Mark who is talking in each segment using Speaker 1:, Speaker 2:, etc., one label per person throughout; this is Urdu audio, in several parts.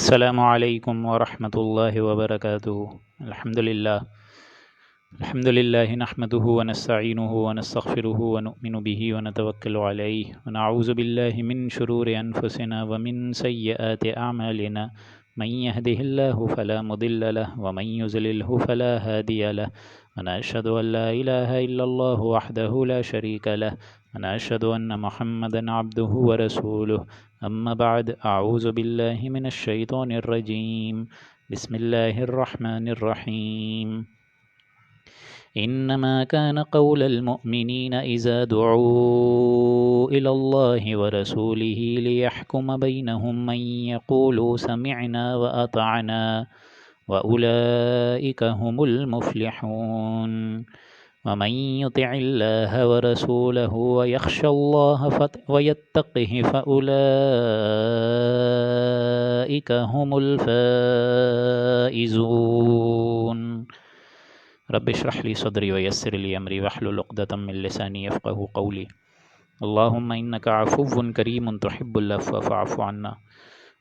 Speaker 1: السلام علیکم ورحمۃ اللہ وبرکاتہ۔ الحمد للہ نحمده ونستعینه ونستغفره ونؤمن به ونتوکل علیہ ونعوذ باللہ من شرور انفسنا ومن سیئات اعمالنا من يهده الله فلا مضل له ومن يضلله فلا هادي له ونشهد ان لا اله الا الله وحده لا شريك له ونشهد ان محمدا عبده ورسوله اما بعد اعوذ باللہ من الشیطان الرجیم بسم اللہ الرحمن الرحیم انما كان قول المؤمنين اذا دعوا الى الله ورسوله ليحكم بينهم من يقولوا سمعنا واطعنا واولئك هم المفلحون ومن يطع الله ورسوله ويخشى الله ويتقه فأولئك هم الفائزون رب اشرح لي صدري ويسر لي أمري واحلل عقدة من لساني يفقهوا قولي اللهم إنك عفو كريم تحب العفو فاعف عنا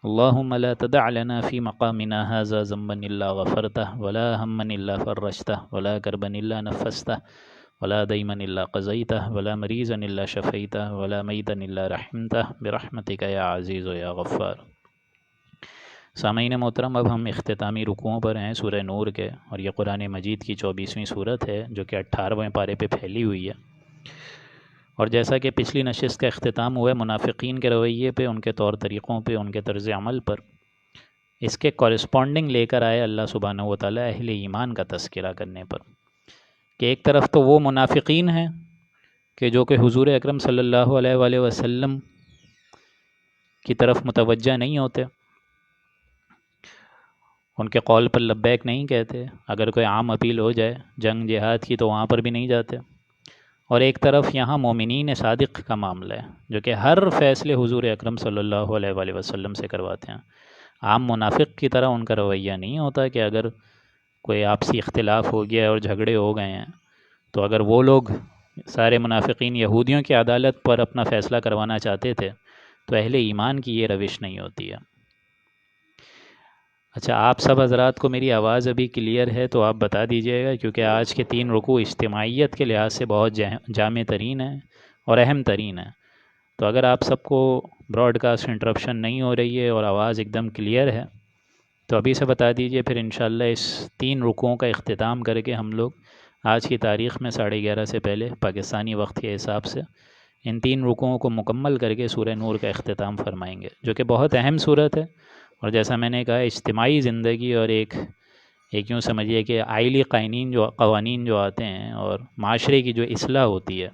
Speaker 1: اللهم لا تدع لنا في مقامنا هذا ذنبا إلا غفرته ولا هما إلا فرجته ولا كربا إلا نفسته ولا ديما إلا قضيته ولا مريضا إلا شفيته ولا ميتا إلا رحمته برحمتك يا عزيز يا غفار۔ سامعین محترم، اب ہم اختتامی رکوعوں پر ہیں سورہ نور کے، اور یہ قرآن مجید کی 24ویں صورت ہے جو کہ 18ویں پارے پہ پھیلی ہوئی ہے۔ اور جیسا کہ پچھلی نشست کا اختتام ہوا ہے منافقین کے رویے پہ، ان کے طور طریقوں پہ، ان کے طرز عمل پر، اس کے کورسپونڈنگ لے کر آئے اللہ سبحانہ و تعالیٰ اہل ایمان کا تذکرہ کرنے پر، کہ ایک طرف تو وہ منافقین ہیں کہ جو کہ حضور اکرم صلی اللہ علیہ وآلہ وسلم کی طرف متوجہ نہیں ہوتے، ان کے قول پر لبیک نہیں کہتے، اگر کوئی عام اپیل ہو جائے جنگ جہاد کی تو وہاں پر بھی نہیں جاتے۔ اور ایک طرف یہاں مومنین صادق کا معاملہ ہے جو کہ ہر فیصلے حضور اکرم صلی اللہ علیہ وآلہ وسلم سے کرواتے ہیں۔ عام منافق کی طرح ان کا رویہ نہیں ہوتا کہ اگر کوئی آپسی اختلاف ہو گیا اور جھگڑے ہو گئے ہیں تو اگر وہ لوگ سارے منافقین یہودیوں کی عدالت پر اپنا فیصلہ کروانا چاہتے تھے تو اہل ایمان کی یہ روش نہیں ہوتی ہے۔ اچھا، آپ سب حضرات کو میری آواز ابھی کلیئر ہے تو آپ بتا دیجئے گا، کیونکہ آج کے 3 رکوع اجتماعیت کے لحاظ سے بہت جامع ترین ہیں اور اہم ترین ہیں۔ تو اگر آپ سب کو براڈ کاسٹ انٹرپشن نہیں ہو رہی ہے اور آواز ایک دم کلیئر ہے تو ابھی سے بتا دیجئے، پھر انشاءاللہ اس 3 رکوعوں کا اختتام کر کے ہم لوگ آج کی تاریخ میں 11:30 سے پہلے پاکستانی وقت کے حساب سے ان 3 رکوعوں کو مکمل کر کے سورہ نور کا اختتام فرمائیں گے، جو کہ بہت اہم صورت ہے۔ اور جیسا میں نے کہا، اجتماعی زندگی اور ایک یوں سمجھیے کہ آئلی قوانین جو آتے ہیں اور معاشرے کی جو اصلاح ہوتی ہے،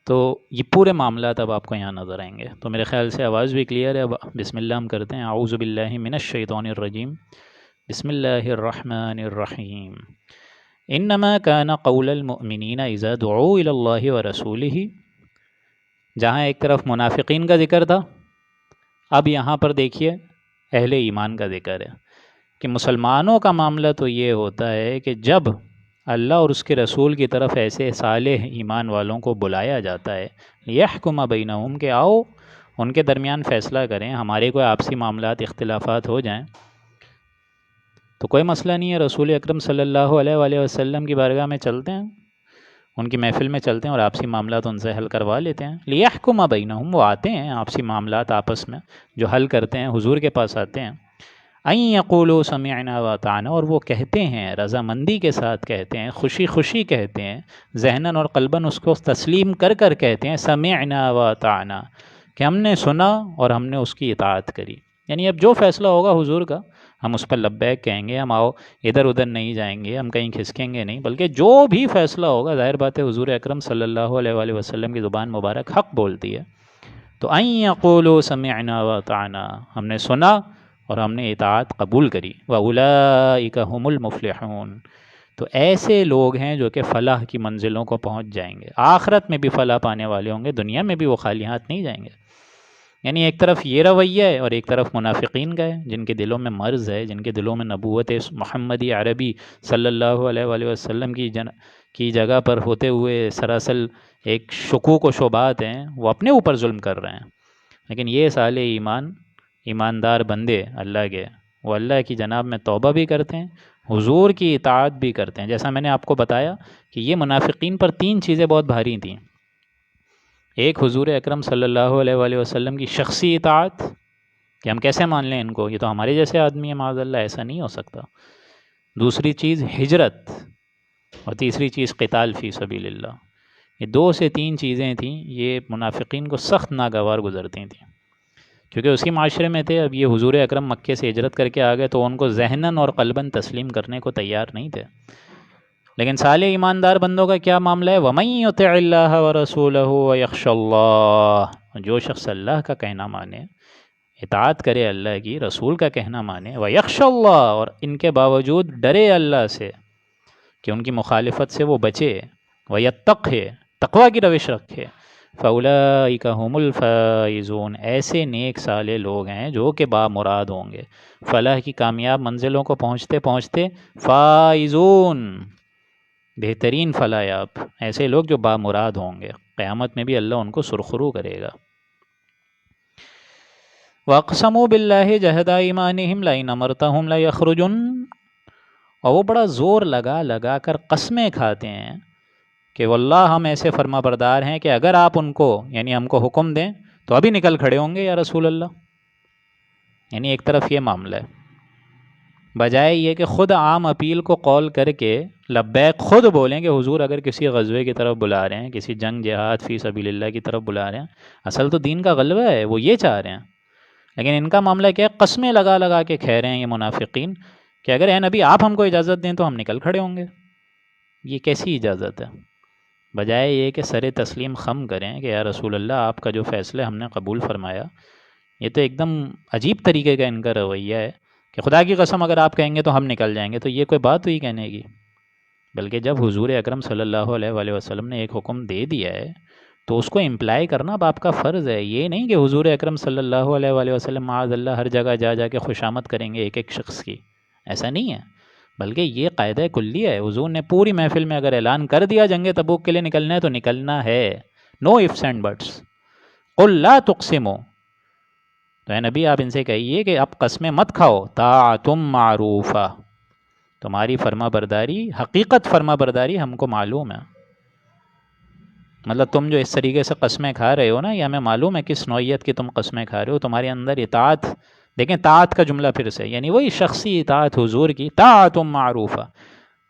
Speaker 1: تو یہ پورے معاملات اب آپ کو یہاں نظر آئیں گے۔ تو میرے خیال سے آواز بھی کلیئر ہے۔ اب بسم اللہ ہم کرتے ہیں۔ اعوذ باللہ من الشیطان الرجیم، بسم اللہ الرحمن الرحیم۔ انما کان قول المؤمنین اذا دعوا الی اللہ ورسولہ، جہاں ایک طرف منافقین کا ذکر تھا، اب یہاں پر دیکھیے اہل ایمان کا ذکر ہے کہ مسلمانوں کا معاملہ تو یہ ہوتا ہے کہ جب اللہ اور اس کے رسول کی طرف ایسے صالح ایمان والوں کو بلایا جاتا ہے لیحکم بینہم، کہ آؤ ان کے درمیان فیصلہ کریں، ہمارے کوئی آپسی معاملات اختلافات ہو جائیں تو کوئی مسئلہ نہیں ہے، رسول اکرم صلی اللہ علیہ وآلہ وسلم کی بارگاہ میں چلتے ہیں، ان کی محفل میں چلتے ہیں اور آپسی معاملات ان سے حل کروا لیتے ہیں۔ لیحکم بینہم، وہ آتے ہیں آپسی معاملات آپس میں جو حل کرتے ہیں، حضور کے پاس آتے ہیں۔ ان یقولوا سمعنا واطعنا، اور وہ کہتے ہیں، رضامندی کے ساتھ کہتے ہیں، خوشی خوشی کہتے ہیں، ذہناً اور قلباً اس کو تسلیم کر کر کہتے ہیں سمعنا واطعنا، کہ ہم نے سنا اور ہم نے اس کی اطاعت کری۔ یعنی اب جو فیصلہ ہوگا حضور کا ہم اس پر لبیک کہیں گے، ہم آؤ ادھر ادھر نہیں جائیں گے، ہم کہیں کھسکیں گے نہیں، بلکہ جو بھی فیصلہ ہوگا، ظاہر بات ہے حضور اکرم صلی اللہ علیہ وآلہ وسلم کی زبان مبارک حق بولتی ہے، تو ان یقولوا سمعنا واطعنا، ہم نے سنا اور ہم نے اطاعت قبول کری۔ واولئک هم المفلحون، تو ایسے لوگ ہیں جو کہ فلاح کی منزلوں کو پہنچ جائیں گے، آخرت میں بھی فلاح پانے والے ہوں گے، دنیا میں بھی وہ خالی ہاتھ نہیں جائیں گے۔ یعنی ایک طرف یہ رویہ ہے اور ایک طرف منافقین کا ہے، جن کے دلوں میں مرض ہے، جن کے دلوں میں نبوت محمدی عربی صلی اللہ علیہ وآلہ وسلم کی جگہ پر ہوتے ہوئے سراسل ایک شکوک و شبہات ہیں، وہ اپنے اوپر ظلم کر رہے ہیں۔ لیکن یہ صالح ایمان ایماندار بندے اللہ کے، وہ اللہ کی جناب میں توبہ بھی کرتے ہیں، حضور کی اطاعت بھی کرتے ہیں۔ جیسا میں نے آپ کو بتایا کہ یہ منافقین پر 3 چیزیں بہت بھاری تھیں۔ ایک حضور اکرم صلی اللہ علیہ وآلہ وسلم کی شخصی اطاعت، کہ ہم کیسے مان لیں ان کو، یہ تو ہمارے جیسے آدمی ہیں، معاذ اللہ ایسا نہیں ہو سکتا۔ دوسری چیز ہجرت، اور تیسری چیز قتال فی سبیل اللہ۔ یہ 2 سے 3 چیزیں تھیں، یہ منافقین کو سخت ناگوار گزرتی تھیں، کیونکہ اسی معاشرے میں تھے۔ اب یہ حضور اکرم مکے سے ہجرت کر کے آ گئے تو ان کو ذہناً اور قلباً تسلیم کرنے کو تیار نہیں تھے۔ لیکن صالح ایماندار بندوں کا کیا معاملہ ہے؟ وَمَن يُطِعِ اللَّهَ وَرَسُولَهُ وَيَخْشَ اللَّهَ، جو شخص اللہ کا کہنا مانے، اطاعت کرے اللہ کی، رسول کا کہنا مانے، وَيَخْشَ اللَّهَ، اور ان کے باوجود ڈرے اللہ سے کہ ان کی مخالفت سے وہ بچے، وَيَتَّقْهِ، تقوی کی روش رکھے، فَأُولَئِكَ هُمُ الْفَائِزُونَ، ایسے نیک صالح لوگ ہیں جو کہ بامراد ہوں گے، فلاح کی کامیاب منزلوں کو پہنچتے پہنچتے فائزون، بہترین فلاح یاب، ایسے لوگ جو بامراد ہوں گے، قیامت میں بھی اللہ ان کو سرخرو کرے گا۔ وَأَقْسَمُوا بِاللَّهِ جَهْدَ أَيْمَانِهِمْ لَئِنْ أَمَرْتَهُمْ لَيَخْرُجُنَّ، اور وہ بڑا زور لگا لگا کر قسمیں کھاتے ہیں کہ واللہ ہم ایسے فرما بردار ہیں کہ اگر آپ ان کو، یعنی ہم کو حکم دیں تو ابھی نکل کھڑے ہوں گے یا رسول اللہ۔ یعنی ایک طرف یہ معاملہ ہے، بجائے یہ کہ خود عام اپیل کو قول کر کے لبیک خود بولیں کہ حضور اگر کسی غزوے کی طرف بلا رہے ہیں، کسی جنگ جہاد فی سبیل اللہ کی طرف بلا رہے ہیں، اصل تو دین کا غلبہ ہے، وہ یہ چاہ رہے ہیں۔ لیکن ان کا معاملہ کیا ہے؟ قسمیں لگا لگا کے کہہ رہے ہیں یہ منافقین کہ اگر اے نبی آپ ہم کو اجازت دیں تو ہم نکل کھڑے ہوں گے۔ یہ کیسی اجازت ہے؟ بجائے یہ کہ سر تسلیم خم کریں کہ یا رسول اللہ آپ کا جو فیصلہ ہم نے قبول فرمایا، یہ تو ایک دم عجیب طریقے کا ان کا رویہ ہے کہ خدا کی قسم اگر آپ کہیں گے تو ہم نکل جائیں گے، تو یہ کوئی بات ہوئی کہنے کی؟ بلکہ جب حضور اکرم صلی اللہ علیہ وآلہ وسلم نے ایک حکم دے دیا ہے تو اس کو امپلائی کرنا اب آپ کا فرض ہے۔ یہ نہیں کہ حضور اکرم صلی اللہ علیہ وآلہ وسلم معاذ اللہ ہر جگہ جا جا کے خوشامد کریں گے ایک ایک شخص کی، ایسا نہیں ہے، بلکہ یہ قاعدہ کلی ہے۔ حضور نے پوری محفل میں اگر اعلان کر دیا جنگ تبوک کے لیے نکلنا ہے تو نکلنا ہے، نو ifs اینڈ بٹس۔ قل لا تقسموا، تو اے نبی آپ ان سے کہیے کہ آپ قسمیں مت کھاؤ، طاعۃ معروفہ، تمہاری فرما برداری، حقیقت فرما برداری ہم کو معلوم ہے۔ مطلب تم جو اس طریقے سے قسمیں کھا رہے ہو نا، یہ ہمیں معلوم ہے کس نوعیت کی تم قسمیں کھا رہے ہو، تمہارے اندر اطاعت، دیکھیں طاعت کا جملہ پھر سے، یعنی وہی شخصی اطاعت حضور کی، طاعۃ معروفہ،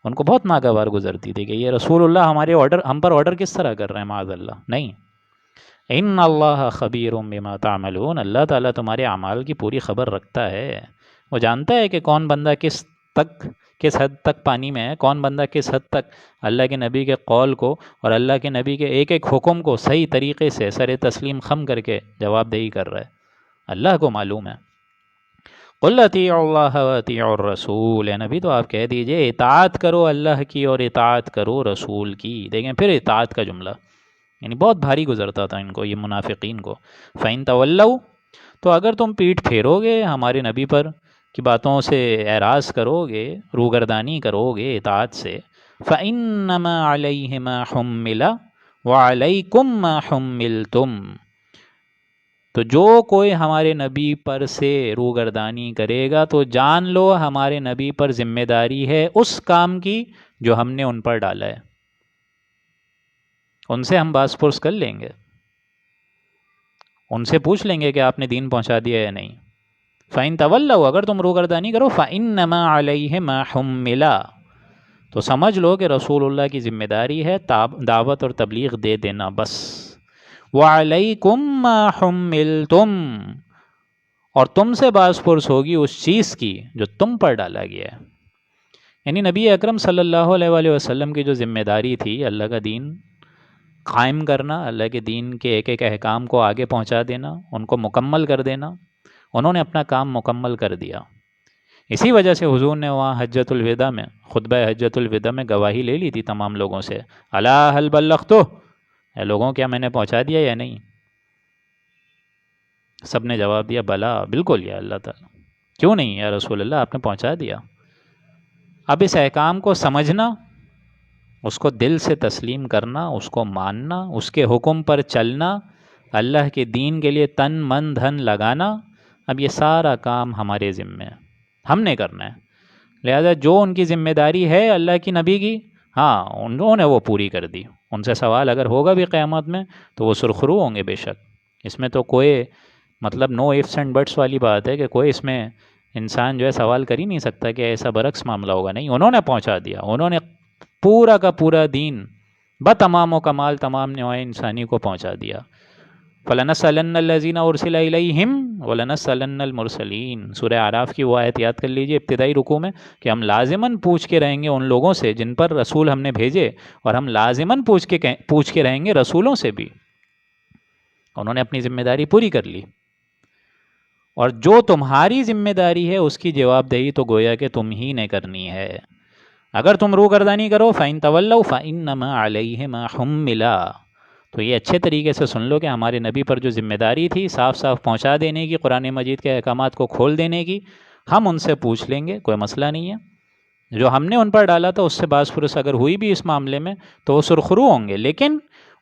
Speaker 1: ان کو بہت ناگوار گزرتی تھی کہ یہ رسول اللہ ہمارے آرڈر، ہم پر آرڈر کس طرح کر رہے ہیں معاذ اللہ، نہیں۔ ان اللہ خبیر بما تعملون، اللہ تعالیٰ تمہارے اعمال کی پوری خبر رکھتا ہے، وہ جانتا ہے کہ کون بندہ کس حد تک پانی میں ہے، کون بندہ کس حد تک اللہ کے نبی کے قول کو اور اللہ کے نبی کے ایک ایک حکم کو صحیح طریقے سے سر تسلیم خم کر کے جواب دہی کر رہا ہے، اللہ کو معلوم ہے۔ قل اطیعوا اللہ واطیعوا الرسول، اے نبی تو آپ کہہ دیجئے اطاعت کرو اللہ کی اور اطاعت کرو رسول کی۔ دیکھیں پھر اطاعت کا جملہ، یعنی بہت بھاری گزرتا تھا ان کو، یہ منافقین کو۔ فَإِن تَوَلَّوْا، تو اگر تم پیٹھ پھیرو گے ہمارے نبی پر کی باتوں سے اعراض کرو گے، روگردانی کرو گے اطاعت سے، فَإِنَّمَا عَلَيْهِ مَا حُمِّلَ وَعَلَيْكُمْ مَا حُمِّلْتُمْ، تو جو کوئی ہمارے نبی پر سے روگردانی کرے گا تو جان لو ہمارے نبی پر ذمہ داری ہے اس کام کی جو ہم نے ان پر ڈالا ہے، ان سے ہم باز پرس کر لیں گے، ان سے پوچھ لیں گے کہ آپ نے دین پہنچا دیا یا نہیں۔ فَإِن تَوَلَّوْا، اگر تم روگردانی کرو، فَإِنَّمَا عَلَيْهِ مَا حُمِّلَ، تو سمجھ لو کہ رسول اللہ کی ذمہ داری ہے دعوت اور تبلیغ دے دینا بس۔ وَعَلَيْكُمْ مَا حُمِّلْتُمْ، اور تم سے باز پرس ہوگی اس چیز کی جو تم پر ڈالا گیا ہے۔ یعنی نبی اکرم صلی اللہ علیہ وآلہ وسلم کی جو ذمہ داری تھی اللہ کا دین قائم کرنا، اللہ کے دین کے ایک ایک احکام کو آگے پہنچا دینا، ان کو مکمل کر دینا، انہوں نے اپنا کام مکمل کر دیا۔ اسی وجہ سے حضور نے وہاں حجۃ الوداع میں، خطبہ حجۃ الوداع میں گواہی لے لی تھی تمام لوگوں سے، الا هل بلغت، اے لوگوں کیا میں نے پہنچا دیا یا نہیں؟ سب نے جواب دیا بلا، بالکل یا اللہ تعالیٰ، کیوں نہیں یا رسول اللہ آپ نے پہنچا دیا۔ اب اس احکام کو سمجھنا، اس کو دل سے تسلیم کرنا، اس کو ماننا، اس کے حکم پر چلنا، اللہ کے دین کے لیے تن من دھن لگانا، اب یہ سارا کام ہمارے ذمے ہے، ہم نے کرنا ہے، لہذا جو ان کی ذمہ داری ہے اللہ کی نبی کی، ہاں انہوں نے وہ پوری کر دی، ان سے سوال اگر ہوگا بھی قیامت میں تو وہ سرخرو ہوں گے بے شک، اس میں تو کوئی مطلب نو ifs اینڈ بٹس والی بات ہے کہ کوئی اس میں انسان جو ہے سوال کر ہی نہیں سکتا کہ ایسا برعکس معاملہ ہوگا، نہیں، انہوں نے پہنچا دیا، انہوں نے پورا کا پورا دین بتمام و کمال تمام نوع انسانی کو پہنچا دیا۔ فَلَنَسْأَلَنَّ الَّذِينَ أُرْسِلَ إِلَيْهِمْ وَلَنَسْأَلَنَّ الْمُرْسَلِينَ، سورہ اعراف کی وہ آیت یاد کر لیجئے ابتدائی رکوع میں کہ ہم لازماً پوچھ کے رہیں گے ان لوگوں سے جن پر رسول ہم نے بھیجے، اور ہم لازماً پوچھ کے رہیں گے رسولوں سے بھی۔ انہوں نے اپنی ذمہ داری پوری کر لی، اور جو تمہاری ذمہ داری ہے اس کی جواب دہی تو گویا کہ تم ہی نے کرنی ہے۔ اگر تم روگردانی کرو فَإِن تَوَلَّوْا فَإِنَّمَا عَلَيْهِ مَا حُمِّلَ، تو یہ اچھے طریقے سے سن لو کہ ہمارے نبی پر جو ذمہ داری تھی صاف صاف پہنچا دینے کی، قرآن مجید کے احکامات کو کھول دینے کی، ہم ان سے پوچھ لیں گے، کوئی مسئلہ نہیں ہے۔ جو ہم نے ان پر ڈالا تھا اس سے باز پرس اگر ہوئی بھی اس معاملے میں تو وہ سرخرو ہوں گے، لیکن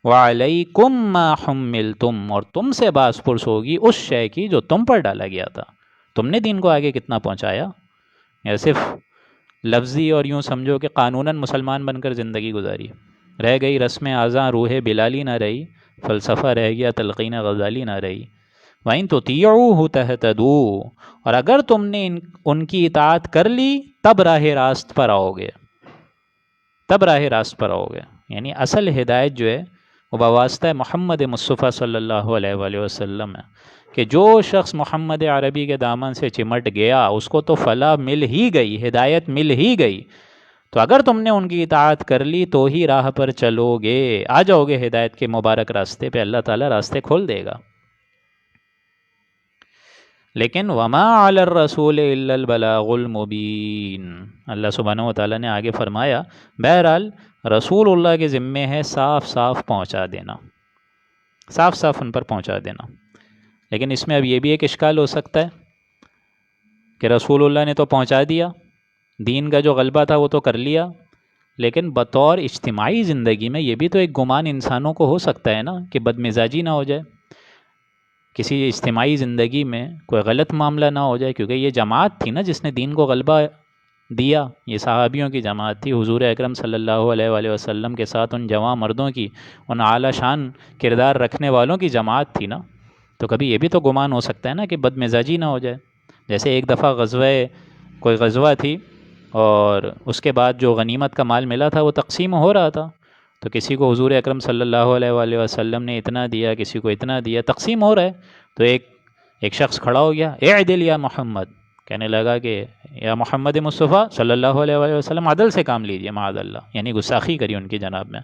Speaker 1: وَعَلَيْكُمْ مَا حُمِّلْتُمْ، اور تم سے باز پرس ہوگی اس شے کی جو تم پر ڈالا گیا تھا۔ تم نے دین کو آگے کتنا پہنچایا، یا صرف لفظی اور یوں سمجھو کہ قانوناً مسلمان بن کر زندگی گزاری، رہ گئی رسم اعضاں روح بلالی نہ رہی، فلسفہ رہ گیا تلقین غزالی نہ رہی۔ وَإِن تُطِيعُوهُ تَهْتَدُوا، اور اگر تم نے ان کی اطاعت کر لی تب راہ راست پر آؤ گے، تب راہ راست پر آؤ گے، یعنی اصل ہدایت جو ہے وہ بواسطہ محمد مصطفیٰ صلی اللہ علیہ وآلہ وسلم ہے، کہ جو شخص محمد عربی کے دامن سے چمٹ گیا اس کو تو فلاح مل ہی گئی، ہدایت مل ہی گئی۔ تو اگر تم نے ان کی اطاعت کر لی تو ہی راہ پر چلو گے، آ جاؤ گے ہدایت کے مبارک راستے پہ، اللہ تعالیٰ راستے کھول دے گا۔ لیکن وما علی الرسول الا البلاغ المبین، اللہ سبحانہ و تعالیٰ نے آگے فرمایا بہرحال رسول اللہ کے ذمے ہے صاف صاف پہنچا دینا، صاف صاف ان پر پہنچا دینا۔ لیکن اس میں اب یہ بھی ایک اشکال ہو سکتا ہے کہ رسول اللہ نے تو پہنچا دیا، دین کا جو غلبہ تھا وہ تو کر لیا، لیکن بطور اجتماعی زندگی میں یہ بھی تو ایک گمان انسانوں کو ہو سکتا ہے نا کہ بد مزاجی نہ ہو جائے، کسی اجتماعی زندگی میں کوئی غلط معاملہ نہ ہو جائے، کیونکہ یہ جماعت تھی نا جس نے دین کو غلبہ دیا، یہ صحابیوں کی جماعت تھی، حضور اکرم صلی اللہ علیہ وآلہ وسلم کے ساتھ ان جواں مردوں کی، ان اعلیٰ شان کردار رکھنے والوں کی جماعت تھی نا، تو کبھی یہ بھی تو گمان ہو سکتا ہے نا کہ بد مزاجی نہ ہو جائے۔ جیسے ایک دفعہ کوئی غزوہ تھی اور اس کے بعد جو غنیمت کا مال ملا تھا وہ تقسیم ہو رہا تھا، تو کسی کو حضور اکرم صلی اللہ علیہ وآلہ وسلم نے اتنا دیا، کسی کو اتنا دیا، تقسیم ہو رہا ہے، تو ایک شخص کھڑا ہو گیا، اعدل یا محمد، کہنے لگا کہ یا محمد مصطفیٰ صلی اللہ علیہ وآلہ وسلم عدل سے کام لیجئے، معاذ اللہ، یعنی گستاخی کری ان کی جناب میں،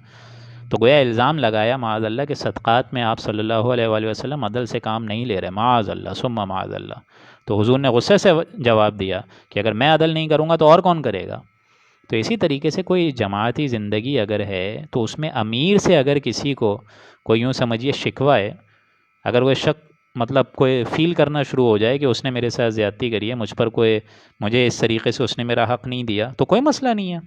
Speaker 1: تو گویا الزام لگایا معاذ اللہ کہ صدقات میں آپ صلی اللہ علیہ وآلہ وسلم عدل سے کام نہیں لے رہے، معاذ اللہ ثم معاذ اللہ۔ تو حضور نے غصے سے جواب دیا کہ اگر میں عدل نہیں کروں گا تو اور کون کرے گا؟ تو اسی طریقے سے کوئی جماعتی زندگی اگر ہے تو اس میں امیر سے اگر کسی کو کوئی یوں سمجھیے شکوہ ہے، اگر وہ شک مطلب کوئی فیل کرنا شروع ہو جائے کہ اس نے میرے ساتھ زیادتی کری ہے، مجھے اس طریقے سے اس نے میرا حق نہیں دیا، تو کوئی مسئلہ نہیں ہے،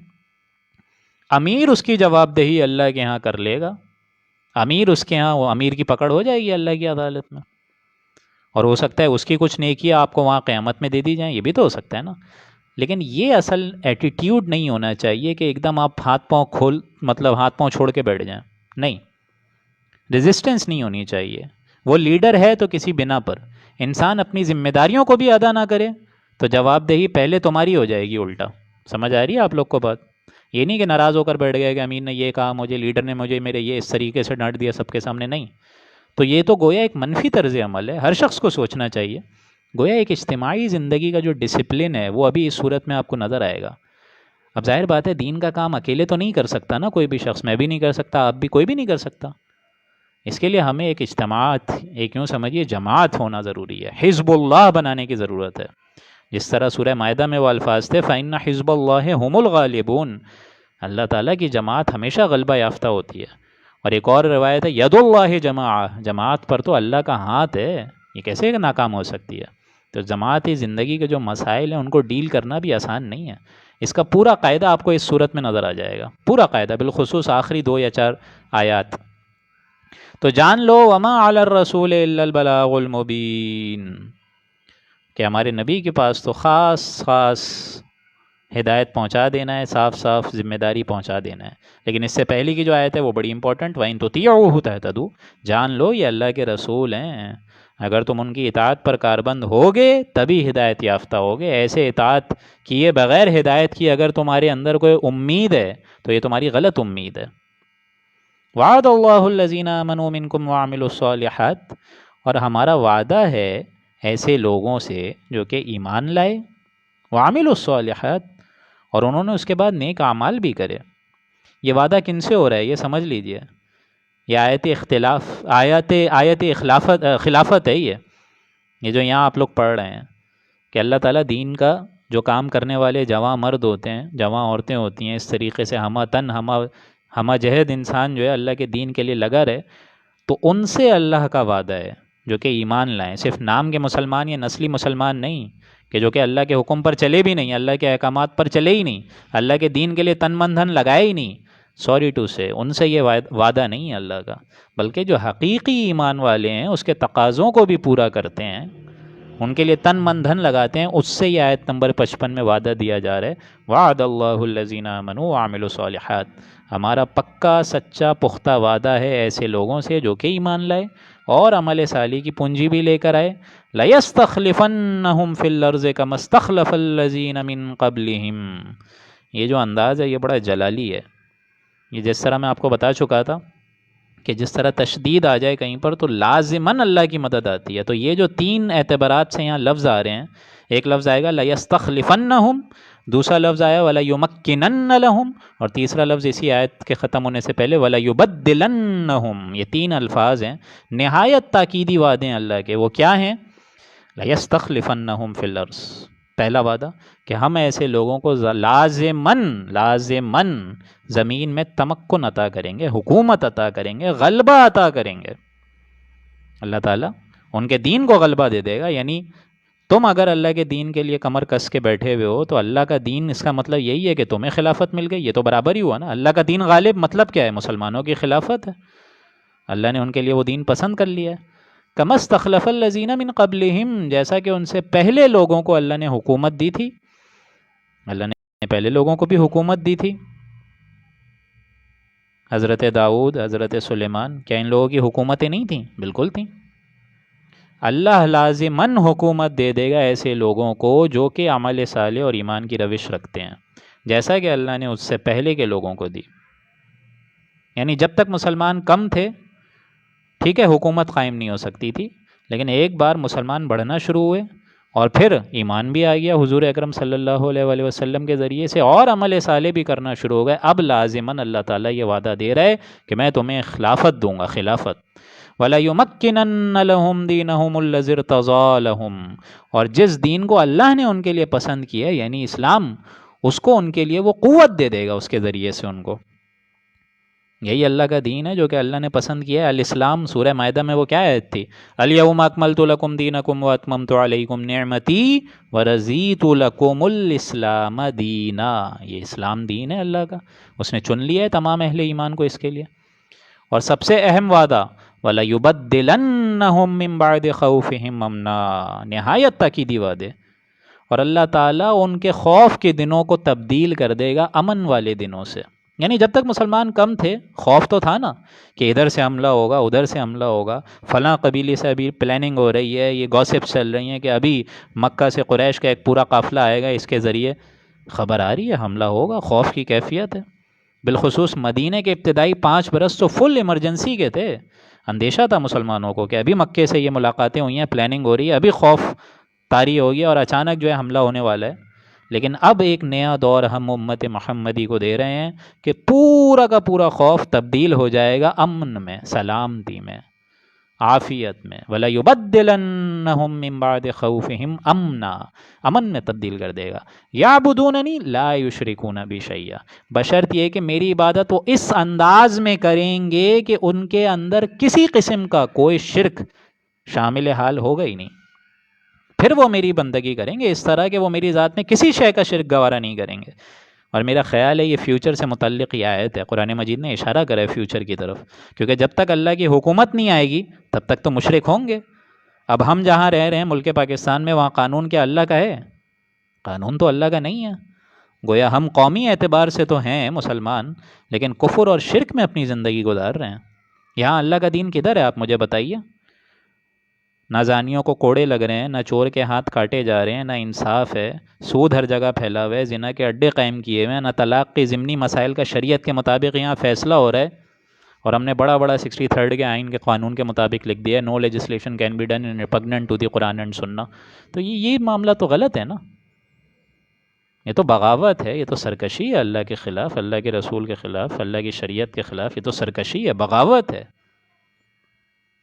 Speaker 1: امیر اس کی جواب دہی اللہ کے ہاں کر لے گا، امیر اس کے ہاں، وہ امیر کی پکڑ ہو جائے گی اللہ کی عدالت میں، اور ہو سکتا ہے اس کی کچھ نیکیاں آپ کو وہاں قیامت میں دے دی جائیں، یہ بھی تو ہو سکتا ہے نا۔ لیکن یہ اصل ایٹیٹیوڈ نہیں ہونا چاہیے کہ ایک دم آپ ہاتھ پاؤں چھوڑ کے بیٹھ جائیں، نہیں، ریزسٹنس نہیں ہونی چاہیے۔ وہ لیڈر ہے تو کسی بنا پر انسان اپنی ذمہ داریوں کو بھی ادا نہ کرے تو جواب دہی پہلے تمہاری ہو جائے گی الٹا۔ سمجھ آ رہی ہے آپ لوگ کو بات؟ یہ نہیں کہ ناراض ہو کر بیٹھ گئے کہ امیر نے یہ کہا مجھے، لیڈر نے مجھے میرے یہ اس طریقے سے ڈانٹ دیا سب کے سامنے، نہیں، تو یہ تو گویا ایک منفی طرز عمل ہے، ہر شخص کو سوچنا چاہیے۔ گویا ایک اجتماعی زندگی کا جو ڈسپلن ہے وہ ابھی اس صورت میں آپ کو نظر آئے گا۔ اب ظاہر بات ہے دین کا کام اکیلے تو نہیں کر سکتا نا کوئی بھی شخص، میں بھی نہیں کر سکتا، آپ بھی، کوئی بھی نہیں کر سکتا، اس کے لیے ہمیں ایک اجتماعات، ایک یوں سمجھیے جماعت ہونا ضروری ہے، حزب اللہ بنانے کی ضرورت ہے۔ جس طرح سورہ مائدہ میں وہ الفاظ تھے فَإِنَّ حِزْبَ اللَّهِ هُمُ الْغَالِبُونَ، اللہ تعالیٰ کی جماعت ہمیشہ غلبہ یافتہ ہوتی ہے۔ اور ایک اور روایت ہے ید اللہ جماعت پر تو اللہ کا ہاتھ ہے، یہ کیسے ناکام ہو سکتی ہے؟ تو جماعتی زندگی کے جو مسائل ہیں ان کو ڈیل کرنا بھی آسان نہیں ہے، اس کا پورا قاعدہ آپ کو اس صورت میں نظر آ جائے گا، پورا قاعدہ، بالخصوص آخری 2 یا 4 آیات۔ تو جان لو وما علی الرسول الا البلاغ المبین، کہ ہمارے نبی کے پاس تو خاص خاص ہدایت پہنچا دینا ہے، صاف صاف ذمہ داری پہنچا دینا ہے. لیکن اس سے پہلے کی جو آیت ہے وہ بڑی امپورٹنٹ، وَإِن تُطِيعُوهُ تَهْتَدُوا، جان لو یہ اللہ کے رسول ہیں، اگر تم ان کی اطاعت پر کاربند ہوگے تبھی ہدایت یافتہ ہوگے. ایسے اطاعت کیے بغیر ہدایت کی اگر تمہارے اندر کوئی امید ہے تو یہ تمہاری غلط امید ہے. وعد اللہ الذین آمنوا منکم وعملوا الصالحات، اور ہمارا وعدہ ہے ایسے لوگوں سے جو کہ ایمان لائے، وعملوا الصالحات، اور انہوں نے اس کے بعد نیک اعمال بھی کرے. یہ وعدہ کن سے ہو رہا ہے یہ سمجھ لیجئے. یہ آیت خلافت ہے. یہ جو یہاں آپ لوگ پڑھ رہے ہیں کہ اللہ تعالیٰ دین کا جو کام کرنے والے جواں مرد ہوتے ہیں، جواں عورتیں ہوتی ہیں، اس طریقے سے ہمہ جہد انسان جو ہے اللہ کے دین کے لیے لگا رہے، تو ان سے اللہ کا وعدہ ہے جو کہ ایمان لائیں. صرف نام کے مسلمان یا نسلی مسلمان نہیں، کہ جو کہ اللہ کے حکم پر چلے بھی نہیں، اللہ کے احکامات پر چلے ہی نہیں، اللہ کے دین کے لیے تن من دھن لگائے ہی نہیں. سوری ٹو سے ان سے یہ وعدہ نہیں ہے اللہ کا، بلکہ جو حقیقی ایمان والے ہیں اس کے تقاضوں کو بھی پورا کرتے ہیں، ان کے لیے تن من دھن لگاتے ہیں، اس سے یہ آیت نمبر 55 میں وعدہ دیا جا رہا ہے. وعد اللہ الذین آمنوا وعملوا الصالحات، ہمارا پکا سچا پختہ وعدہ ہے ایسے لوگوں سے جو کہ ایمان لائے اور عمل صالح کی پونجی بھی لے کر آئے. لَيَسْتَخْلِفَنَّهُمْ فِي الْأَرْضِ كَمَا اسْتَخْلَفَ الَّذِينَ مِن قَبْلِهِمْ. یہ جو انداز ہے یہ بڑا جلالی ہے. یہ جس طرح میں آپ کو بتا چکا تھا کہ جس طرح تشدید آ جائے کہیں پر تو لازماً اللہ کی مدد آتی ہے. تو یہ جو تین اعتبارات سے یہاں لفظ آ رہے ہیں، ایک لفظ آئے گا لَيَسْتَخْلِفَنَّهُمْ، دوسرا لفظ آیا وَلَيُمَكِّنَنَّ لَهُمْ، اور تیسرا لفظ اسی آیت کے ختم ہونے سے پہلے وَلَيُبَدِّلَنَّهُمْ. یہ تین الفاظ ہیں، نہایت تاکیدی وعدے ہیں اللہ کے. وہ کیا ہیں؟ لَيَسْتَخْلِفَنَّهُمْ فِي الْأَرْضِ، پہلا وعدہ کہ ہم ایسے لوگوں کو لازماً زمین میں تمکن عطا کریں گے، حکومت عطا کریں گے، غلبہ عطا کریں گے. اللہ تعالیٰ ان کے دین کو غلبہ دے دے گا. یعنی تم اگر اللہ کے دین کے لیے کمر کس کے بیٹھے ہوئے ہو تو اللہ کا دین، اس کا مطلب یہی ہے کہ تمہیں خلافت مل گئی. یہ تو برابر ہی ہوا نا. اللہ کا دین غالب مطلب کیا ہے؟ مسلمانوں کی خلافت ہے. اللہ نے ان کے لیے وہ دین پسند کر لیا ہے. کما استخلف الذین من قبلہم، جیسا کہ ان سے پہلے لوگوں کو اللہ نے حکومت دی تھی. اللہ نے پہلے لوگوں کو بھی حکومت دی تھی. حضرت داؤد، حضرت سلیمان، کیا ان لوگوں کی حکومتیں نہیں تھیں؟ بالکل تھیں. اللہ لازماً حکومت دے دے گا ایسے لوگوں کو جو کہ عمل صالح اور ایمان کی روش رکھتے ہیں، جیسا کہ اللہ نے اس سے پہلے کے لوگوں کو دی. یعنی جب تک مسلمان کم تھے، ٹھیک ہے، حکومت قائم نہیں ہو سکتی تھی، لیکن ایک بار مسلمان بڑھنا شروع ہوئے اور پھر ایمان بھی آ گیا حضور اکرم صلی اللہ علیہ وآلہ وسلم کے ذریعے سے، اور عمل صالح بھی کرنا شروع ہو گئے. اب لازماً اللہ تعالیٰ یہ وعدہ دے رہا ہے کہ میں تمہیں خلافت دوں گا، خلافت. وَلَيُمَكِّنَنَّ لَهُمْ دِينَهُمُ الَّذِي ارْتَضَىٰ لَهُمْ، اور جس دین کو اللہ نے ان کے لیے پسند کیا ہے یعنی اسلام، اس کو ان کے لیے وہ قوت دے دے گا اس کے ذریعے سے ان کو. یہی اللہ کا دین ہے جو کہ اللہ نے پسند کیا ہے. الاسلام سورہ مائدہ میں وہ کیا آیت تھی؟ الْيَوْمَ أَكْمَلْتُ لَكُمْ دِينَكُمْ وَأَتْمَمْتُ عَلَيْكُمْ نِعْمَتِي وَرَضِيتُ لَكُمُ الْإِسْلَامَ دِينًا. یہ اسلام دین ہے اللہ کا، اس نے چن لیا ہے تمام اہل ایمان کو اس کے لیے. اور سب سے اہم وعدہ وَلَيُبَدِّلَنَّهُم مِّن بَعْدِ خَوْفِهِمْ أَمْنًا، نہایت تاکیدی وعدے. اور اللہ تعالیٰ ان کے خوف کے دنوں کو تبدیل کر دے گا امن والے دنوں سے. یعنی جب تک مسلمان کم تھے، خوف تو تھا نا کہ ادھر سے حملہ ہوگا، ادھر سے حملہ ہوگا، فلاں قبیلے سے ابھی پلاننگ ہو رہی ہے، یہ گوسپس چل رہی ہیں کہ ابھی مکہ سے قریش کا ایک پورا قافلہ آئے گا، اس کے ذریعے خبر آ رہی ہے حملہ ہوگا. خوف کی کیفیت ہے. بالخصوص مدینہ کے ابتدائی 5 برس تو فل ایمرجنسی کے تھے. اندیشہ تھا مسلمانوں کو کہ ابھی مکے سے یہ ملاقاتیں ہوئی ہیں، پلاننگ ہو رہی ہے، ابھی خوف طاری ہو گیا اور اچانک جو ہے حملہ ہونے والا ہے. لیکن اب ایک نیا دور ہم امت محمدی کو دے رہے ہیں کہ پورا کا پورا خوف تبدیل ہو جائے گا امن میں، سلامتی میں، عافیت میں. وَلَيُبَدِّلَنَّهُم مِّن بَعْدِ خَوْفِهِمْ أَمْنًا، امن میں تبدیل کر دے گا. يَعْبُدُونَنِي لَا يُشْرِكُونَ بِي شَيْئًا، بشرط یہ کہ میری عبادت وہ اس انداز میں کریں گے کہ ان کے اندر کسی قسم کا کوئی شرک شامل حال ہوگا ہی نہیں. پھر وہ میری بندگی کریں گے اس طرح کہ وہ میری ذات میں کسی شے کا شرک گوارا نہیں کریں گے. اور میرا خیال ہے یہ فیوچر سے متعلق یہ آیت ہے. قرآن مجید نے اشارہ کرا ہے فیوچر کی طرف، کیونکہ جب تک اللہ کی حکومت نہیں آئے گی تب تک تو مشرک ہوں گے. اب ہم جہاں رہ رہے ہیں ملک پاکستان میں، وہاں قانون کیا اللہ کا ہے؟ قانون تو اللہ کا نہیں ہے. گویا ہم قومی اعتبار سے تو ہیں مسلمان، لیکن کفر اور شرک میں اپنی زندگی گزار رہے ہیں. یہاں اللہ کا دین کدھر ہے آپ مجھے بتائیے؟ نہ زانیوں کو کوڑے لگ رہے ہیں، نہ چور کے ہاتھ کاٹے جا رہے ہیں، نہ انصاف ہے، سود ہر جگہ پھیلا ہوا ہے، زنا کے اڈے قائم کیے ہوئے ہیں، نہ طلاق کے ضمنی مسائل کا شریعت کے مطابق یہاں فیصلہ ہو رہا ہے. اور ہم نے بڑا 63 کے آئین کے قانون کے مطابق لکھ دیا ہے no legislation can be done in repugnant to the Quran and Sunnah. تو یہ معاملہ تو غلط ہے نا. یہ تو بغاوت ہے، یہ تو سرکشی ہے اللہ کے خلاف، اللہ کے رسول کے خلاف، اللہ کی شریعت کے خلاف. یہ تو سرکشی ہے، بغاوت ہے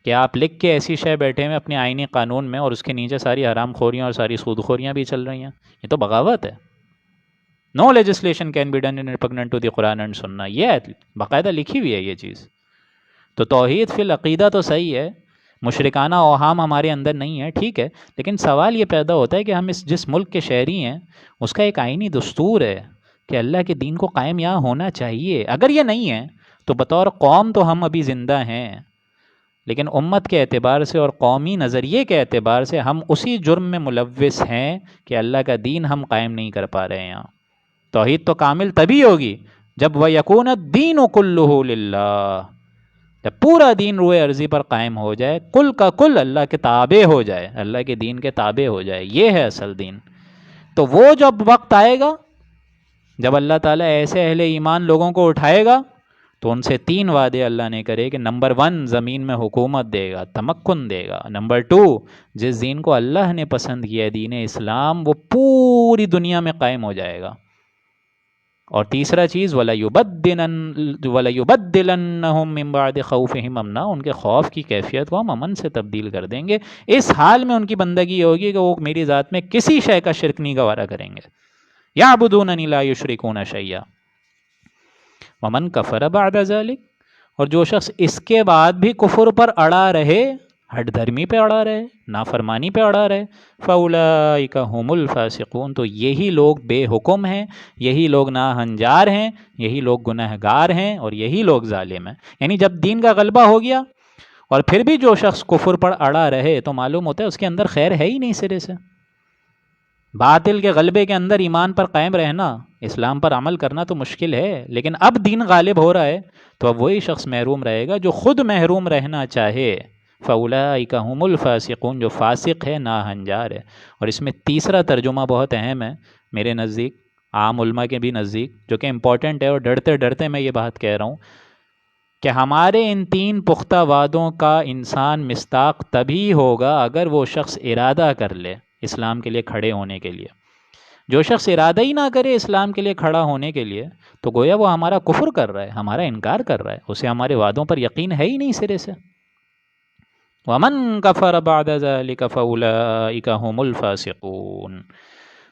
Speaker 1: کہ آپ لکھ کے ایسی شے بیٹھے ہوئے اپنے آئینی قانون میں، اور اس کے نیچے ساری حرام خوریاں اور ساری سود خوریاں بھی چل رہی ہیں. یہ تو بغاوت ہے. No legislation can be done in repugnant to the Quran and Sunnah, یہ باقاعدہ لکھی ہوئی ہے یہ چیز. تو توحید فی العقیدہ تو صحیح ہے، مشرکانہ اوہام ہمارے اندر نہیں ہے، ٹھیک ہے. لیکن سوال یہ پیدا ہوتا ہے کہ ہم جس ملک کے شہری ہیں اس کا ایک آئینی دستور ہے کہ اللہ کے دین کو قائم یہاں ہونا چاہیے. اگر یہ نہیں ہے تو بطور قوم تو ہم ابھی زندہ ہیں، لیکن امت کے اعتبار سے اور قومی نظریے کے اعتبار سے ہم اسی جرم میں ملوث ہیں کہ اللہ کا دین ہم قائم نہیں کر پا رہے ہیں یہاں. توحید تو کامل تبھی ہوگی جب وَيَكُونَ الدِّينُ كُلُّهُ لِلَّهِ، جب پورا دین روئے عرضی پر قائم ہو جائے، کل کا کل اللہ کے تابع ہو جائے، اللہ کے دین کے تابع ہو جائے. یہ ہے اصل دین. تو وہ جب وقت آئے گا جب اللہ تعالیٰ ایسے اہل ایمان لوگوں کو اٹھائے گا تو ان سے 3 وعدے اللہ نے کرے کہ نمبر 1 زمین میں حکومت دے گا، تمکن دے گا. نمبر 2 جس دین کو اللہ نے پسند کیا دین اسلام، وہ پوری دنیا میں قائم ہو جائے گا. اور تیسرا چیز وَلَيُبَدِّلَنَّهُم مِّن بَعْدِ خَوْفِهِمْ أَمْنًا، ان کے خوف کی کیفیت کو ہم امن سے تبدیل کر دیں گے. اس حال میں ان کی بندگی ہوگی کہ وہ میری ذات میں کسی شے کا شرک نہیں گوارا کریں گے. يَعْبُدُونَنِي لَا يُشْرِكُونَ شَيْئًا وَمَن كَفَرَ بَعْدَ ذَلِكَ، اور جو شخص اس کے بعد بھی کفر پر اڑا رہے، ہٹ دھرمی پہ اڑا رہے، نافرمانی پہ اڑا رہے، فَأُولَٰئِكَ هُمُ الْفَاسِقُونَ، تو یہی لوگ بے حکم ہیں، یہی لوگ ناہنجار ہیں، یہی لوگ گنہگار ہیں، اور یہی لوگ ظالم ہیں. یعنی جب دین کا غلبہ ہو گیا اور پھر بھی جو شخص کفر پر اڑا رہے تو معلوم ہوتا ہے اس کے اندر خیر ہے ہی نہیں سرے سے. باطل کے غلبے کے اندر ایمان پر قائم رہنا، اسلام پر عمل کرنا تو مشکل ہے، لیکن اب دین غالب ہو رہا ہے تو اب وہی شخص محروم رہے گا جو خود محروم رہنا چاہے. فَأُولَٰئِكَ هُمُ الْفَاسِقُونَ، جو فاسق ہے، ناہنجار ہے. اور اس میں تیسرا ترجمہ بہت اہم ہے میرے نزدیک، عام علماء کے بھی نزدیک، جو کہ امپورٹنٹ ہے، اور ڈرتے ڈرتے میں یہ بات کہہ رہا ہوں کہ ہمارے ان 3 پختہ وعدوں کا انسان مصداق تبھی ہوگا اگر وہ شخص ارادہ کر لے اسلام کے لیے کھڑے ہونے کے لیے. جو شخص ارادہ ہی نہ کرے اسلام کے لیے کھڑا ہونے کے لیے تو گویا وہ ہمارا کفر کر رہا ہے، ہمارا انکار کر رہا ہے، اسے ہمارے وعدوں پر یقین ہے ہی نہیں سرے سے. وَمَن كَفَرَ بَعْدَ ذَلِكَ فَأُولَٰئِكَ هُمُ الْفَاسِقُونَ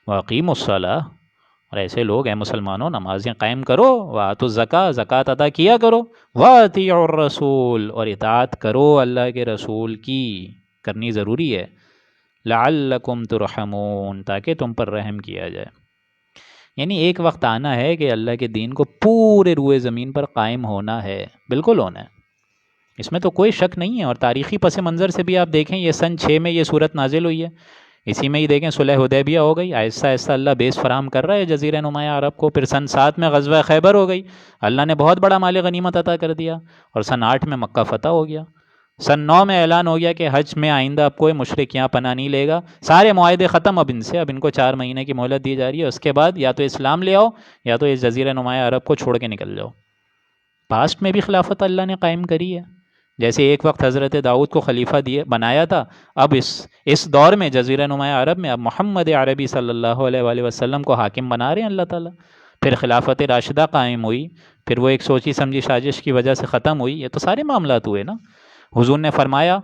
Speaker 1: وَأَقِيمُوا الصَّلَاةَ، اور ایسے لوگ ہیں مسلمانوں نمازیں قائم کرو، وَآتُوا الزَّكَاةَ زکوٰۃ ادا کیا کرو، وَأَطِیعُوا الرَّسُولَ اور اطاعت کرو اللہ کے رسول کی، کرنی ضروری ہے. لَعَلَّكُمْ تُرْحَمُونَ تاکہ تم پر رحم کیا جائے. یعنی ایک وقت آنا ہے کہ اللہ کے دین کو پورے روئے زمین پر قائم ہونا ہے، بالکل ہونا ہے، اس میں تو کوئی شک نہیں ہے. اور تاریخی پس منظر سے بھی آپ دیکھیں، یہ سن 6 میں یہ صورت نازل ہوئی ہے، اسی میں ہی دیکھیں صلح حدیبیہ ہو گئی، آہستہ آہستہ اللہ بیس فراہم کر رہا ہے جزیرہ نمایاں عرب کو. پھر سن 7 میں غزوہ خیبر ہو گئی، اللہ نے بہت بڑا مال غنیمت عطا کر دیا. اور سن 8 میں مکہ فتح ہو گیا. سن 9 میں اعلان ہو گیا کہ حج میں آئندہ اب کوئی مشرک یہاں پناہ نہیں لے گا، سارے معاہدے ختم اب ان سے، اب ان کو 4 مہینے کی مہلت دی جا رہی ہے، اس کے بعد یا تو اسلام لے آؤ یا تو اس جزیرہ نمایاں عرب کو چھوڑ کے نکل جاؤ. پاسٹ میں بھی خلافت اللہ نے قائم کری ہے، جیسے ایک وقت حضرت داؤد کو خلیفہ بنایا تھا، اب اس دور میں جزیرہ نمایاں عرب میں اب محمد عربی صلی اللہ علیہ وآلہ وسلم کو حاکم بنا رہے ہیں اللہ تعالیٰ. پھر خلافت راشدہ قائم ہوئی، پھر وہ ایک سوچی سمجھی سازش کی وجہ سے ختم ہوئی. یہ تو سارے معاملات ہوئے نا. حضور نے فرمایا،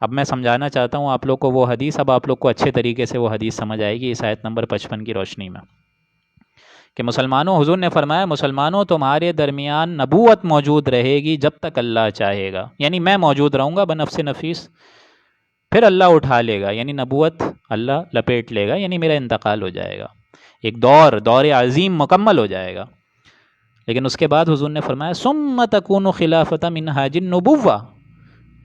Speaker 1: اب میں سمجھانا چاہتا ہوں آپ لوگ کو وہ حدیث، اب آپ لوگ کو اچھے طریقے سے وہ حدیث سمجھ آئے گی اس آیت نمبر 55 کی روشنی میں، کہ مسلمانوں، حضور نے فرمایا مسلمانوں تمہارے درمیان نبوت موجود رہے گی جب تک اللہ چاہے گا، یعنی میں موجود رہوں گا بنفس نفیس، پھر اللہ اٹھا لے گا، یعنی نبوت اللہ لپیٹ لے گا، یعنی میرا انتقال ہو جائے گا، ایک دور عظیم مکمل ہو جائے گا. لیکن اس کے بعد حضور نے فرمایا ثم تکون خلافۃ من حاج النبوہ،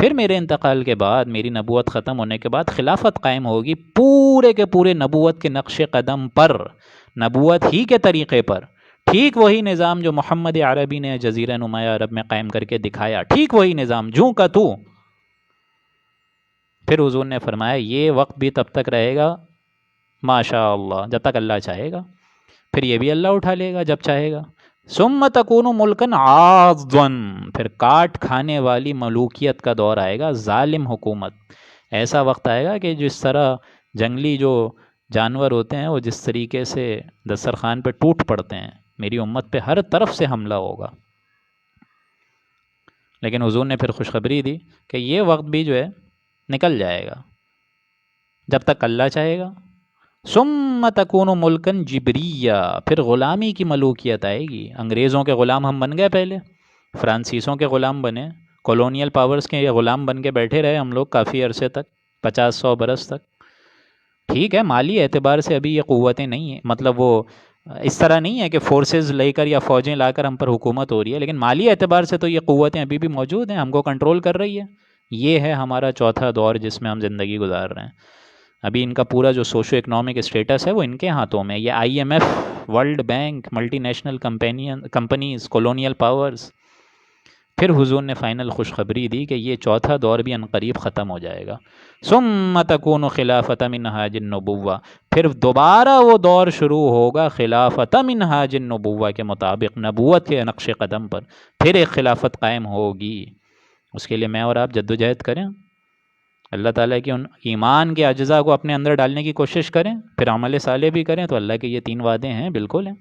Speaker 1: پھر میرے انتقال کے بعد، میری نبوت ختم ہونے کے بعد خلافت قائم ہوگی پورے کے پورے نبوت کے نقش قدم پر، نبوت ہی کے طریقے پر، ٹھیک وہی نظام جو محمد عربی نے جزیرہ نمایاں عرب میں قائم کر کے دکھایا، ٹھیک وہی نظام جوں کا تو۔ پھر حضور نے فرمایا یہ وقت بھی تب تک رہے گا ماشاء اللہ، جب تک اللہ چاہے گا، پھر یہ بھی اللہ اٹھا لے گا جب چاہے گا۔ ثم تکون ملکن عاضا، پھر کاٹ کھانے والی ملوکیت کا دور آئے گا، ظالم حکومت۔ ایسا وقت آئے گا کہ جس طرح جنگلی جو جانور ہوتے ہیں وہ جس طریقے سے دسترخوان پہ ٹوٹ پڑتے ہیں، میری امت پہ ہر طرف سے حملہ ہوگا۔ لیکن حضور نے پھر خوشخبری دی کہ یہ وقت بھی جو ہے نکل جائے گا جب تک اللہ چاہے گا۔ ثم تکون ملکن جبریہ، پھر غلامی کی ملوکیت آئے گی۔ انگریزوں کے غلام ہم بن گئے، پہلے فرانسیسوں کے غلام بنے، کولونیل پاورز کے یہ غلام بن کے بیٹھے رہے ہم لوگ کافی عرصے تک، 50-100 برس تک۔ ٹھیک ہے، مالی اعتبار سے ابھی یہ قوتیں نہیں ہیں، مطلب وہ اس طرح نہیں ہے کہ فورسز لے کر یا فوجیں لا کر ہم پر حکومت ہو رہی ہے، لیکن مالی اعتبار سے تو یہ قوتیں ابھی بھی موجود ہیں، ہم کو کنٹرول کر رہی ہے۔ یہ ہے ہمارا چوتھا دور جس میں ہم زندگی گزار رہے ہیں۔ ابھی ان کا پورا جو سوشو اکنامک اسٹیٹس ہے وہ ان کے ہاتھوں میں، یہ IMF، world bank, multi national companies, colonial powers. پھر حضور نے فائنل خوشخبری دی کہ یہ چوتھا دور بھی عنقریب ختم ہو جائے گا۔ ثم تکون خلافۃ منہاج النبوہ، پھر دوبارہ وہ دور شروع ہوگا خلافۃ منہاج النبوہ کے مطابق، نبوت کے نقش قدم پر پھر ایک خلافت قائم ہوگی۔ اس کے لیے میں اور آپ جدوجہد کریں، اللہ تعالیٰ کی ان ایمان کے اجزاء کو اپنے اندر ڈالنے کی کوشش کریں، پھر عمل صالح بھی کریں، تو اللہ کے یہ 3 وعدے ہیں، بالکل ہیں۔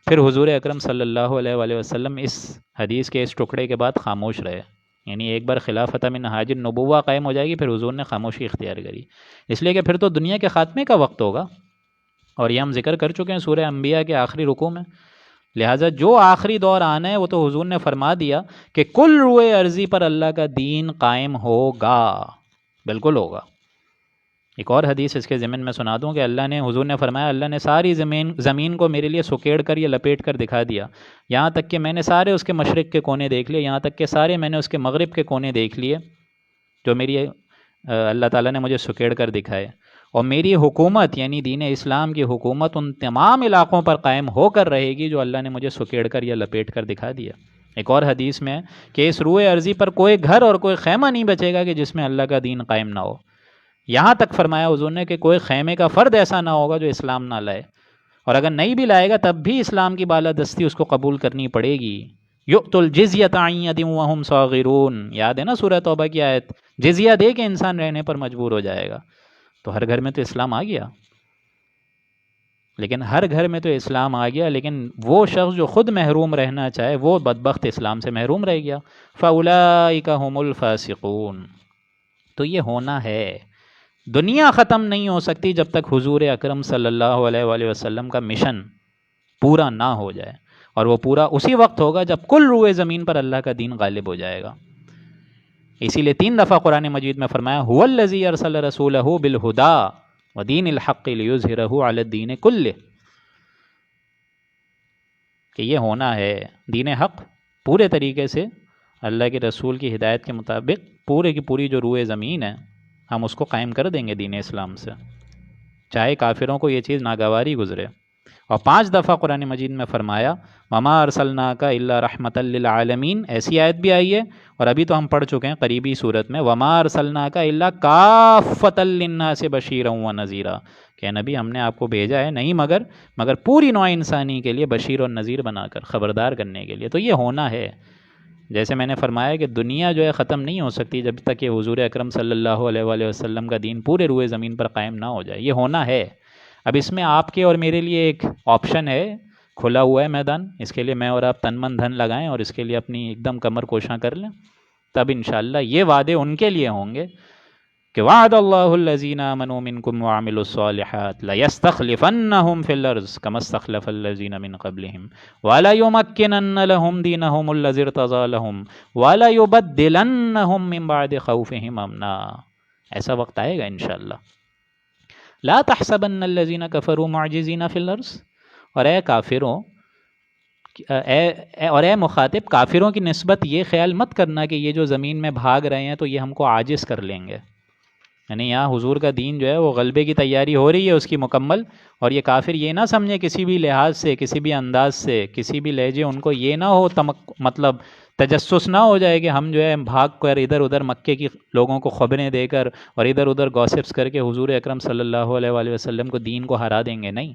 Speaker 1: پھر حضور اکرم صلی اللہ علیہ وآلہ وسلم اس حدیث کے اس ٹکڑے کے بعد خاموش رہے، یعنی ایک بار خلافت منہاج النبوہ قائم ہو جائے گی، پھر حضور نے خاموشی اختیار کری، اس لیے کہ پھر تو دنیا کے خاتمے کا وقت ہوگا، اور یہ ہم ذکر کر چکے ہیں سورہ انبیاء کے آخری رکوع میں۔ لہٰذا جو آخری دور آنا ہے وہ تو حضور نے فرما دیا کہ کل روئے ارضی پر اللہ کا دین قائم ہوگا، بالکل ہوگا۔ ایک اور حدیث اس کے ضمن میں سنا دوں کہ حضور نے فرمایا اللہ نے ساری زمین کو میرے لیے سکیڑ کر یا لپیٹ کر دکھا دیا، یہاں تک کہ میں نے سارے اس کے مشرق کے کونے دیکھ لیے، یہاں تک کہ سارے میں نے اس کے مغرب کے کونے دیکھ لیے جو میری اللہ تعالیٰ نے مجھے سکیڑ کر دکھائے، اور میری حکومت یعنی دین اسلام کی حکومت ان تمام علاقوں پر قائم ہو کر رہے گی جو اللہ نے مجھے سکیڑ کر یا لپیٹ کر دکھا دیا۔ ایک اور حدیث میں کہ اس روئے ارضی پر کوئی گھر اور کوئی خیمہ نہیں بچے گا کہ جس میں اللہ کا دین قائم نہ ہو، یہاں تک فرمایا حضور نے کہ کوئی خیمے کا فرد ایسا نہ ہوگا جو اسلام نہ لائے، اور اگر نہیں بھی لائے گا تب بھی اسلام کی بالادستی اس کو قبول کرنی پڑے گی۔ یؤتوا الجزیۃ عن ید وہم صاغرون، یاد ہے نا سورہ توبہ کی آیت، جزیہ دے کے انسان رہنے پر مجبور ہو جائے گا۔ تو ہر گھر میں تو اسلام آ گیا، لیکن ہر گھر میں تو اسلام آ گیا، لیکن وہ شخص جو خود محروم رہنا چاہے وہ بدبخت اسلام سے محروم رہ گیا۔ فاولئک هم الفاسقون۔ تو یہ ہونا ہے، دنیا ختم نہیں ہو سکتی جب تک حضور اکرم صلی اللہ علیہ وآلہ وسلم کا مشن پورا نہ ہو جائے، اور وہ پورا اسی وقت ہوگا جب کل روئے زمین پر اللہ کا دین غالب ہو جائے گا۔ اسی لیے 3 دفعہ قرآن مجید میں فرمایا هو الذی ارسل رسولہ بالہدی ودین الحق لیظہرہ علی الدین کلہ، کہ یہ ہونا ہے دین حق پورے طریقے سے اللہ کے رسول کی ہدایت کے مطابق پورے کی پوری جو روئے زمین ہے ہم اس کو قائم کر دیں گے دین اسلام سے، چاہے کافروں کو یہ چیز ناگواری گزرے۔ اور 5 دفعہ قرآن مجید میں فرمایا وما ارسلناک الا رحمۃ للعالمین، ایسی آیت بھی آئی ہے، اور ابھی تو ہم پڑھ چکے ہیں قریبی صورت میں وما ارسلناک الا کافۃ للناس بشیرا ونذیرا، کہ نبی ہم نے آپ کو بھیجا ہے نہیں مگر پوری نوع انسانی کے لیے بشیر اور نذیر بنا کر، خبردار کرنے کے لیے۔ تو یہ ہونا ہے، جیسے میں نے فرمایا کہ دنیا جو ہے ختم نہیں ہو سکتی جب تک کہ حضور اکرم صلی اللہ علیہ وآلہ وسلم کا دین پورے روئے زمین پر قائم نہ ہو جائے، یہ ہونا ہے۔ اب اس میں آپ کے اور میرے لیے ایک آپشن ہے، کھلا ہوا ہے میدان، اس کے لیے میں اور آپ تن من دھن لگائیں اور اس کے لیے اپنی ایک دم کمر کوشاں کر لیں، تب انشاءاللہ یہ وعدے ان کے لیے ہوں گے کہ وعد اللہ الذین آمنوا منکم وعملوا الصالحات لیستخلفنہم فی الارض کما استخلف الذین من قبلہم وليمکنن لہم دینہم الذی ارتضی لہم وليبدلنہم من بعد خوفہم امنا۔ ایسا وقت آئے گا انشاءاللہ۔ لا تحسبن الذین کفروا معجزین فی الارض، اور اے کافروں اور اے مخاطب، کافروں کی نسبت یہ خیال مت کرنا کہ یہ جو زمین میں بھاگ رہے ہیں تو یہ ہم کو عاجز کر لیں گے. یعنی یہاں حضور کا دین جو ہے وہ غلبے کی تیاری ہو رہی ہے اس کی مکمل. اور یہ کافر یہ نہ سمجھے کسی بھی لحاظ سے، کسی بھی انداز سے، کسی بھی لہجے، ان کو یہ نہ ہو مطلب تجسس نہ ہو جائے کہ ہم جو ہے بھاگ کر ادھر ادھر مکے کی لوگوں کو خبریں دے کر اور ادھر ادھر گوسپس کر کے حضور اکرم صلی اللہ علیہ وآلہ وسلم کو، دین کو ہرا دیں گے. نہیں،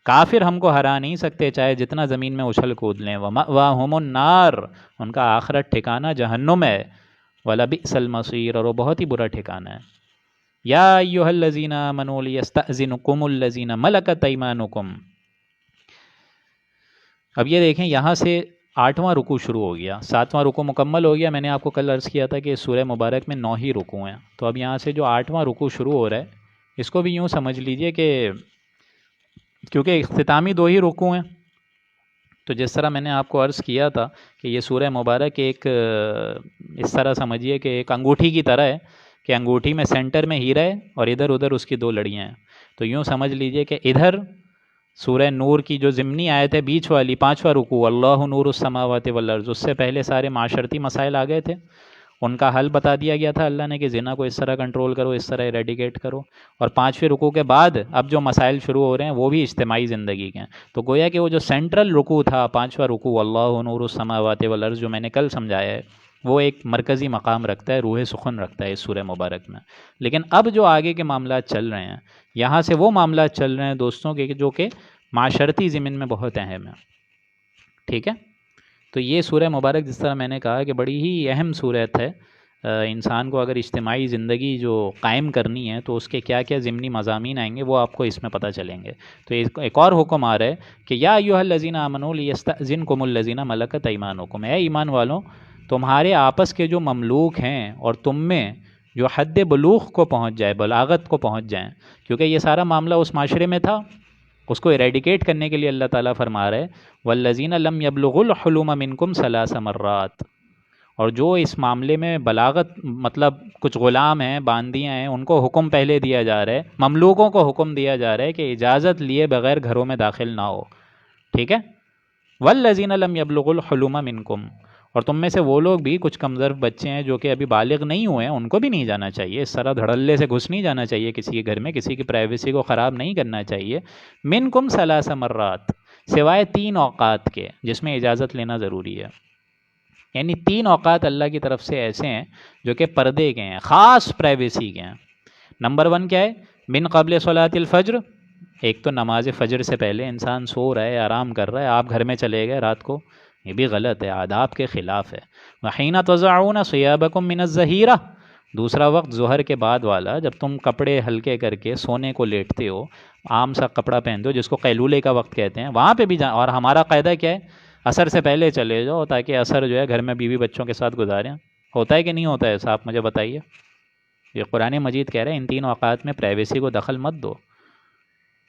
Speaker 1: کافر ہم کو ہرا نہیں سکتے چاہے جتنا زمین میں اچھل کود لیں. وَمَأْوَاهُمُ النَّارُ، ان کا آخرت ٹھکانہ جہنم ہے. وَلَبِئْسَ الْمَصِيرُ، اور وہ بہت ہی برا ٹھکانہ ہے. یا ایھا الذین آمنوا لیستأذنکم الذین ملکت ایمانکم. اب یہ دیکھیں یہاں سے 8واں رکوع شروع ہو گیا، 7واں رکوع مکمل ہو گیا. میں نے آپ کو کل عرض کیا تھا کہ سورہ مبارک میں 9 ہی رکوع ہیں. تو اب یہاں سے جو 8واں رکوع شروع ہو رہا ہے، اس کو بھی یوں سمجھ لیجئے کہ کیونکہ اختتامی 2 ہی رکوع ہیں، تو جس طرح میں نے آپ کو عرض کیا تھا کہ یہ سورہ مبارک ایک اس طرح سمجھیے کہ ایک انگوٹھی کی طرح ہے کہ انگوٹھی میں سینٹر میں ہیرا ہے اور ادھر ادھر اس کی 2 لڑیاں ہیں. تو یوں سمجھ لیجئے کہ ادھر سورہ نور کی جو ضمنی آیت ہے بیچ والی 5واں رکوع، اللہ نور السماوات والارض، اس سے پہلے سارے معاشرتی مسائل آ گئے تھے، ان کا حل بتا دیا گیا تھا اللہ نے کہ زنا کو اس طرح کنٹرول کرو، اس طرح ایریڈیکیٹ کرو. اور 5ویں رکوع کے بعد اب جو مسائل شروع ہو رہے ہیں وہ بھی اجتماعی زندگی کے ہیں. تو گویا کہ وہ جو سینٹرل رکوع تھا 5واں رکوع، اللہ نور السماوات والارض، جو میں نے کل سمجھایا ہے، وہ ایک مرکزی مقام رکھتا ہے، روح سخن رکھتا ہے اس سورہ مبارک میں. لیکن اب جو آگے کے معاملات چل رہے ہیں، یہاں سے وہ معاملات چل رہے ہیں دوستوں کے جو کہ معاشرتی ضمن میں بہت اہم ہیں. ٹھیک ہے، تو یہ سورہ مبارک جس طرح میں نے کہا کہ بڑی ہی اہم صورت ہے. انسان کو اگر اجتماعی زندگی جو قائم کرنی ہے تو اس کے کیا کیا ضمنی مضامین آئیں گے وہ آپ کو اس میں پتہ چلیں گے. تو ایک اور حکم آ رہا ہے کہ یا ایھا الذین آمنوا لیستأذنکم الذین ملکت ایمانکم، اے ایمان والوں، تمہارے آپس کے جو مملوک ہیں اور تم میں جو حد بلوغ کو پہنچ جائے، بلاغت کو پہنچ جائیں، کیونکہ یہ سارا معاملہ اس معاشرے میں تھا، اس کو ایریڈیکیٹ کرنے کے لیے اللہ تعالیٰ فرما رہے والذین لم یبلغوا الحلم منکم 3 مرات. اور جو اس معاملے میں بلاغت مطلب کچھ غلام ہیں، باندیاں ہیں، ان کو حکم پہلے دیا جا رہا ہے، مملوکوں کو حکم دیا جا رہا ہے کہ اجازت لیے بغیر گھروں میں داخل نہ ہو. ٹھیک ہے، والذین لم یبلغوا الحلم منکم، اور تم میں سے وہ لوگ بھی کچھ کمزور بچے ہیں جو کہ ابھی بالغ نہیں ہوئے ہیں، ان کو بھی نہیں جانا چاہیے. اس طرح دھڑلے سے گھس نہیں جانا چاہیے کسی کے گھر میں، کسی کی پرائیویسی کو خراب نہیں کرنا چاہیے. منکم 3 مرات، سوائے 3 اوقات کے جس میں اجازت لینا ضروری ہے. یعنی 3 اوقات اللہ کی طرف سے ایسے ہیں جو کہ پردے کے ہیں، خاص پرائیویسی کے ہیں. نمبر 1 کیا ہے؟ من قبل صلاۃ الفجر، ایک تو نماز فجر سے پہلے انسان سو رہا ہے، آرام کر رہا ہے، آپ گھر میں چلے گئے رات کو، یہ بھی غلط ہے، آداب کے خلاف ہے. وحین تضعون ثیابکم من الظہیرہ، دوسرا وقت ظہر کے بعد والا، جب تم کپڑے ہلکے کر کے سونے کو لیٹتے ہو، عام سا کپڑا پہنتے ہو جس کو قیلولے کا وقت کہتے ہیں، وہاں پہ بھی اور ہمارا قاعدہ کیا ہے؟ عصر سے پہلے چلے جاؤ تاکہ عصر جو ہے گھر میں بیوی بچوں کے ساتھ گزاریں. ہوتا ہے کہ نہیں ہوتا ہے ایسا؟ آپ مجھے بتائیے. یہ قرآن مجید کہہ رہے ہیں ان 3 اوقات میں پرائیویسی کو دخل مت دو.